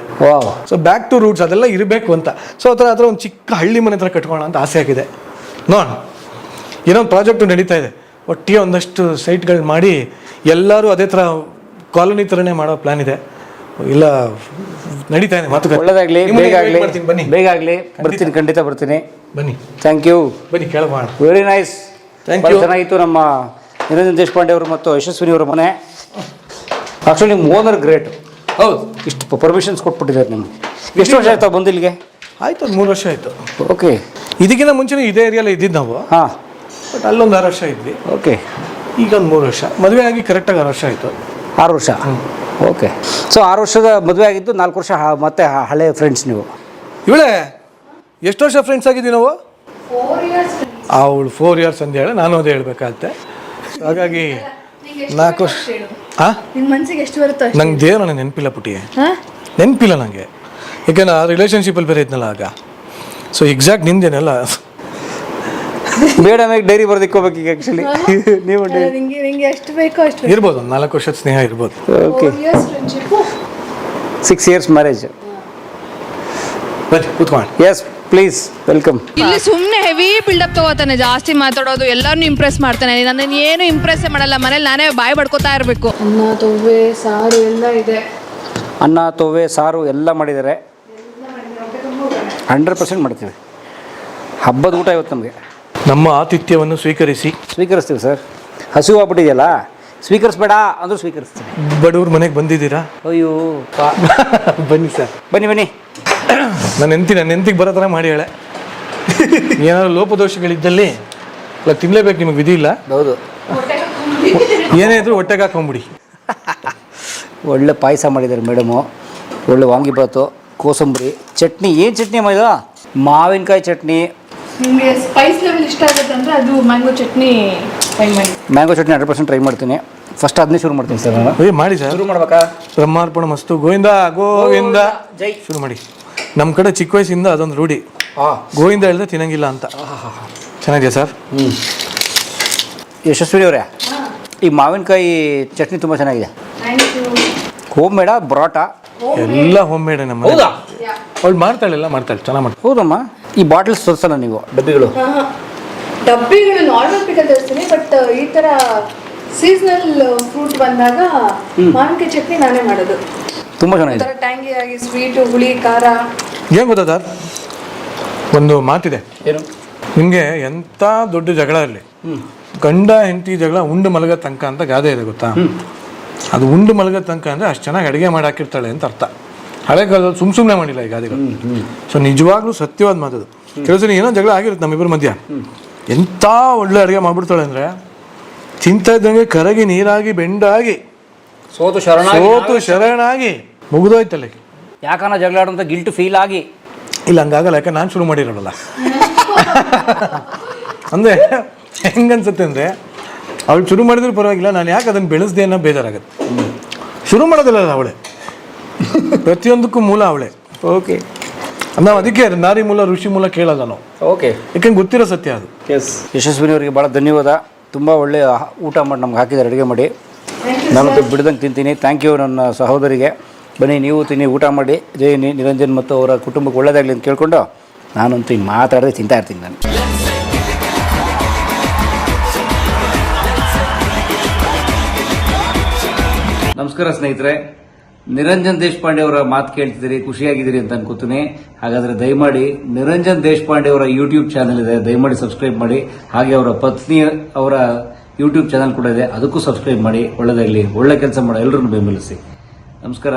ಸೊ ಬ್ಯಾಕ್ ಟು ರೂಟ್ಸ್ ಅದೆಲ್ಲ ಇರಬೇಕು ಅಂತ. ಸೊ ಆ ಥರ ಒಂದು ಚಿಕ್ಕ ಹಳ್ಳಿ ಮನೆ ಥರ ಕಟ್ಕೊಳ್ಳೋಣ ಅಂತ ಆಸೆ ಆಗಿದೆ. ನೋಡೋಣ, ಏನೋ ಒಂದು ಪ್ರಾಜೆಕ್ಟು ನಡೀತಾ ಇದೆ. ಒಟ್ಟಿಗೆ ಒಂದಷ್ಟು ಸೈಟ್ಗಳು ಮಾಡಿ ಎಲ್ಲರೂ ಅದೇ ಥರ ಕಾಲೋನಿ ಥರನೇ ಮಾಡೋ ಪ್ಲ್ಯಾನ್ ಇದೆ. ಇಲ್ಲ ನಡೀತಾ ಇದೆ ಮಾತುಕತೆ. ಒಳ್ಳೆದಾಗಲಿ, ಬನ್ನಿ, ಬೇಗ ಆಗಲಿ, ಬರ್ತೀನಿ, ಖಂಡಿತ ಬರ್ತೀನಿ. ಬನ್ನಿ, ಥ್ಯಾಂಕ್ ಯು. ಬನ್ನಿ, ಕೇಳೋಣ. Very nice, thank you. ಚೆನ್ನಾಗಿತ್ತು. ನಮ್ಮ ನಿರಂಜನ್ ದೇಶಪಾಂಡೆ ಅವರು ಮತ್ತು ಯಶಸ್ವಿನಿ ಅವರ ಮನೆ. ಆ್ಯಕ್ಚುಲಿ ನಿಮ್ಮ ಓನರ್ ಗ್ರೇಟ್. ಹೌದು, ಇಷ್ಟು ಪರ್ಮಿಷನ್ಸ್ ಕೊಟ್ಬಿಟ್ಟಿದ್ದಾರೆ ನಿಮ್ಗೆ. ಎಷ್ಟು ವರ್ಷ ಆಯ್ತಾ ಬಂದು ಇಲ್ಲಿಗೆ? ಆಯ್ತು, ಒಂದು 3 ವರ್ಷ ಆಯಿತು. ಓಕೆ, ಇದಕ್ಕಿಂತ ಮುಂಚೆನೇ ಇದೇ ಏರಿಯಾಲೇ ಇದ್ದಿದ್ದು ನಾವು. ಹಾಂ, ಬಟ್ ಅಲ್ಲೊಂದು 6 ವರ್ಷ ಇದ್ವಿ. ಓಕೆ, ಈಗ ಒಂದು 3 ವರ್ಷ. ಮದುವೆ ಆಗಿ ಕರೆಕ್ಟಾಗಿ 6 ವರ್ಷ ಆಯಿತು. 6 ವರ್ಷ. ಓಕೆ. ಸೊ 6 ವರ್ಷದ ಮದುವೆ ಆಗಿದ್ದು, 4 ವರ್ಷ ಮತ್ತೆ ಹಳೆ ಫ್ರೆಂಡ್ಸ್ ನೀವು. ಇವಳೇ ಎಷ್ಟು ವರ್ಷ ಫ್ರೆಂಡ್ಸ್ ಆಗಿದ್ದೀವಿ ನಾವು? ಅವಳು 4 ಇಯರ್ಸ್ ಅಂತ ಹೇಳಿ ನಾನು ಅದೇ ಹೇಳ್ಬೇಕಾಗತ್ತೆ. ಹಾಗಾಗಿ 4 ವರ್ಷ. ಹಾಂ, ನಿನ್ ಮನ್ಸಿಗೆ ಎಷ್ಟು ಬರುತ್ತೋ ಅಷ್ಟು. ನಂಗೆ ದೇವ್ರ ನನಗೆ ನೆನಪಿಲ್ಲ ಪುಟಿ, ನೆನಪಿಲ್ಲ ನನಗೆ. ಯಾಕೆಂದ್ರೆ ಆ ರಿಲೇಷನ್ಶಿಪ್ಪಲ್ಲಿ ಬೇರೆ ಇದ್ನಲ್ಲ ಆಗ. ಸೊ ಎಕ್ಸಾಕ್ಟ್ ನಿಂದೇನೆಲ್ಲ ಬೇಡ, ಡೈರಿ ಬರ್ದಿಕ್ಕೋಬೇಕು ಈಗ ಆ್ಯಕ್ಚುಲಿ. ನೀವು ನಿಂಗೆ ಎಷ್ಟು ಬೇಕೋ ಅಷ್ಟು. ಇರ್ಬೋದು, 4 ವರ್ಷದ ಸ್ನೇಹ ಇರ್ಬೋದು. ಓಕೆ. 6 years marriage. ಬನ್ನಿ ಕೂತ್ಕೊಂಡು. Yes please, welcome. ಇಲ್ಲಿ ಸುಮ್ಮನೆ ಹೆವಿ ಬಿಲ್ಡಪ್ ತಗೋತಾನೆ, ಜಾಸ್ತಿ ಮಾತಾಡೋದು, ಎಲ್ಲರನ್ನೂ ಇಂಪ್ರೆಸ್ ಮಾಡ್ತಾನೆ. ನನ್ನ ಏನು ಇಂಪ್ರೆಸ್ ಮಾಡಲ್ಲ, ಮನೇಲಿ ನಾನೇ ಬಾಯಿ ಬಡ್ಕೋತಾ ಇರಬೇಕು. ಅನ್ನ ತೊವ್ವೆ ಸಾರು ಎಲ್ಲ ಇದೆ. ಅನ್ನ ತೊವ್ವೆ ಸಾರು ಎಲ್ಲ ಮಾಡಿದ್ದಾರೆ. 100% ಮಾಡ್ತೀವಿ. ಹಬ್ಬದ ಊಟ ಇವತ್ತು ನಮಗೆ. ನಮ್ಮ ಆತಿಥ್ಯವನ್ನು ಸ್ವೀಕರಿಸ್ತೀವಿ ಸರ್. ಹಸಿವು ಆಗ್ಬಿಟ್ಟಿದೆಯಲ್ಲ, ಸ್ವೀಕರಿಸ್ಬೇಡ ಅಂದರೂ ಸ್ವೀಕರಿಸ್ತೀವಿ. ಬಡವ್ರ ಮನೆಗೆ ಬಂದಿದ್ದೀರಾ? ಅಯ್ಯೋ ಬನ್ನಿ ಸರ್, ಬನ್ನಿ. ನನ್ನ ನೆಂತಿಗೆ ಬರೋ ಥರ ಮಾಡಿ ಹೇಳೆ. ಏನಾದ್ರು ಲೋಪದೋಷಗಳಿದ್ದಲ್ಲಿ ಇಲ್ಲ ತಿನ್ನಲೇಬೇಕು, ನಿಮಗೆ ವಿಧಿ ಇಲ್ಲ. ಹೌದು, ಏನೇ ಇದ್ರು ಹೊಟ್ಟೆಗೆ ಹಾಕೊಂಬಿಡಿ. ಒಳ್ಳೆ ಪಾಯಸ ಮಾಡಿದ್ದಾರೆ ಮೇಡಮು, ಒಳ್ಳೆ ವಾಂಗಿಬಾತು, ಕೋಸಂಬರಿ, ಚಟ್ನಿ. ಏನು ಚಟ್ನಿ ಮಾಡಿದ? ಮಾವಿನಕಾಯಿ ಚಟ್ನಿ. ನಿಮಗೆ ಸ್ಪೈಸ್ ಲೆವೆಲ್ ಇಷ್ಟ ಆಗುತ್ತೆ ಅಂದರೆ ಅದು ಮ್ಯಾಂಗೋ ಚಟ್ನಿ ಟ್ರೈ ಮಾಡಿ. ಮ್ಯಾಂಗೋ ಚಟ್ನಿ 100% ಟ್ರೈ ಮಾಡ್ತೀನಿ. ಫಸ್ಟ್ ಅದನ್ನೇ ಶುರು ಮಾಡ್ತೀನಿ ಸರ್ ನಾನು. ಮಾಡಿ ಸರ್. ಶುರು ಮಾಡ್ಬೇಕಾ? ಬ್ರಹ್ಮಾರ್ಪಣ ಮಸ್ತು, ಗೋವಿಂದ ಗೋವಿಂದ ಜೈ. ಶುರು ಮಾಡಿ. ನಮ್ಮ ಕಡೆ ಚಿಕ್ಕ ವಯಸ್ಸಿಂದ ಅದೊಂದು ರೂಢಿ, ಗೋವಿಂದ ಹೇಳಿದ್ರೆ ತಿನ್ನಂಗಿಲ್ಲ ಅಂತ. ಚೆನ್ನಾಗಿದೆಯಾ ಸರ್? ಯಶಸ್ವಿನಿ ಅವರೇ, ಈ ಮಾವಿನಕಾಯಿ ಚಟ್ನಿ ತುಂಬ ಚೆನ್ನಾಗಿದೆ. ಹೋಮ್ ಮೇಡ ಬರೋಟ ಎಲ್ಲ ಹೋಮ್ ಮೇಡ್ ನಮ್ಮ. ಹೌದಾ? ಅವಳು ಮಾಡ್ತಾಳೆ, ಚೆನ್ನಾಗಿ ಮಾಡ್ತಾಳೆ. ಹೌದಮ್ಮ. ಈ ಬಾಟಲ್ಸ್ ತೋರಿಸಲ್ಲ ನೀವು, ಡಬ್ಬಿಗಳು ನಾರ್ಮಲ್ ಪಿಕಲ್ ತರಿಸ್ತೀನಿ, ಬಟ್ ಈ ಥರ ಸೀಸನಲ್ ಫ್ರೂಟ್ ಬಂದಾಗ ಮಾವಿನಕಾಯಿ ಚಟ್ನಿ ನಾನೇ ಮಾಡೋದು. ತುಂಬ ಚೆನ್ನಾಗಿದೆ. ಟ್ಯಾಂಗಿ ಆಗಿ ಸ್ವೀಟು, ಹುಳಿ, ಖಾರ. ಏನು ಗೊತ್ತಾ ಸರ್, ಒಂದು ಮಾತಿದೆ. ಏನು? ನಿಮಗೆ ಎಂಥ ದೊಡ್ಡ ಜಗಳ ಇರಲಿ, ಗಂಡ ಹೆಂಡತಿ ಜಗಳ ಉಂಡು ಮಲಗ ತನಕ ಅಂತ ಗಾದೆ ಇದೆ ಗೊತ್ತಾ? ಅದು ಉಂಡು ಮಲಗ ತನಕ ಅಂದರೆ ಅಷ್ಟು ಚೆನ್ನಾಗಿ ಅಡುಗೆ ಮಾಡಿ ಹಾಕಿರ್ತಾಳೆ ಅಂತ ಅರ್ಥ. ಹಳೆ ಕಾಲದಲ್ಲಿ ಸುಮ್ಮನೆ ಮಾಡಿಲ್ಲ ಈ ಗಾದೆಗಳು. ಸೊ ನಿಜವಾಗ್ಲೂ ಸತ್ಯವಾದ ಮಾತದು. ಕೆಲವು ಸಲ ಏನೋ ಜಗಳ ಆಗಿರುತ್ತೆ ನಮ್ಮಿಬ್ಬರ ಮಧ್ಯ, ಎಂಥ ಒಳ್ಳೆ ಅಡುಗೆ ಮಾಡ್ಬಿಡ್ತಾಳೆ ಅಂದರೆ ತಿಂತ ಇದ್ದಂಗೆ ಕರಗಿ ನೀರಾಗಿ ಬೆಂಡಾಗಿ ಸೋತು ಶರಣಾಗಿ ಮುಗಿದೋಯ್ತಲ್ಲ. ಯಾಕನ್ನ ಜಗಳ ಆಡುವಂಥ ಗಿಲ್ಟ್ ಫೀಲ್ ಆಗಿ. ಇಲ್ಲ ಹಂಗಾಗಲ್ಲ, ಯಾಕೆ ನಾನು ಶುರು ಮಾಡಿರೋಲ್ಲ. ಅಂದರೆ ಹೆಂಗನ್ಸುತ್ತೆ ಅಂದರೆ ಅವಳು ಶುರು ಮಾಡಿದ್ರು ಪರವಾಗಿಲ್ಲ, ನಾನು ಯಾಕೆ ಅದನ್ನು ಬೆಳೆಸ್ದೆ ಅನ್ನೋ ಬೇಜಾರಾಗುತ್ತೆ. ಶುರು ಮಾಡೋದಿಲ್ಲ ಅವಳೆ, ಪ್ರತಿಯೊಂದಕ್ಕೂ ಮೂಲ ಅವಳೆ. ಓಕೆ. ನಾವು ಅದಕ್ಕೆ ನಾರಿ ಮೂಲ ಋಷಿ ಮೂಲ ಕೇಳಲ್ಲ ನಾವು. ಓಕೆ. ಯಾಕೆಂದ್ರೆ ಗೊತ್ತಿರೋ ಸತ್ಯ ಅದು. ಎಸ್. ಯಶಸ್ವಿನಿ ಅವರಿಗೆ ಭಾಳ ಧನ್ಯವಾದ. ತುಂಬ ಒಳ್ಳೆ ಊಟ ಮಾಡಿ ನಮ್ಗೆ ಹಾಕಿದ್ದಾರೆ, ಅಡುಗೆ ಮಾಡಿ. ನಾನು ಬಿಡ್ದಂಗೆ ತಿಂತೀನಿ. ಥ್ಯಾಂಕ್ ಯು ನನ್ನ ಸಹೋದರಿಗೆ. ಬನ್ನಿ ನೀವು ತಿನ್ನಿ, ಊಟ ಮಾಡಿ. ಜೈ ನಿರಂಜನ್ ಮತ್ತು ಅವರ ಕುಟುಂಬಕ್ಕೆ ಒಳ್ಳೆಯದಾಗಲಿ ಅಂತ ಕೇಳ್ಕೊಂಡು ನಾನಂತೂ ಹಿಂಗೆ ಮಾತಾಡದೆ ತಿಂತಾ ಇರ್ತೀನಿ ನಾನು. ನಮಸ್ಕಾರ ಸ್ನೇಹಿತರೆ, ನಿರಂಜನ್ ದೇಶಪಾಂಡೆ ಅವರ ಮಾತು ಕೇಳ್ತಿದ್ದೀರಿ, ಖುಷಿಯಾಗಿದ್ದೀರಿ ಅಂತ ಅನ್ಕೋತೀನಿ. ಹಾಗಾದರೆ ದಯಮಾಡಿ ನಿರಂಜನ್ ದೇಶಪಾಂಡೆ ಅವರ ಯೂಟ್ಯೂಬ್ ಚಾನಲ್ ಇದೆ, ದಯಮಾಡಿ ಸಬ್ಸ್ಕ್ರೈಬ್ ಮಾಡಿ. ಹಾಗೆ ಅವರ ಪತ್ನಿ ಅವರ ಯೂಟ್ಯೂಬ್ ಚಾನಲ್ ಕೂಡ ಇದೆ, ಅದಕ್ಕೂ ಸಬ್ಸ್ಕ್ರೈಬ್ ಮಾಡಿ. ಒಳ್ಳೆದಾಗಲಿ, ಒಳ್ಳೆ ಕೆಲಸ ಮಾಡೋ ಎಲ್ಲರನ್ನು ಬೆಂಬಲಿಸಿ. ನಮಸ್ಕಾರ.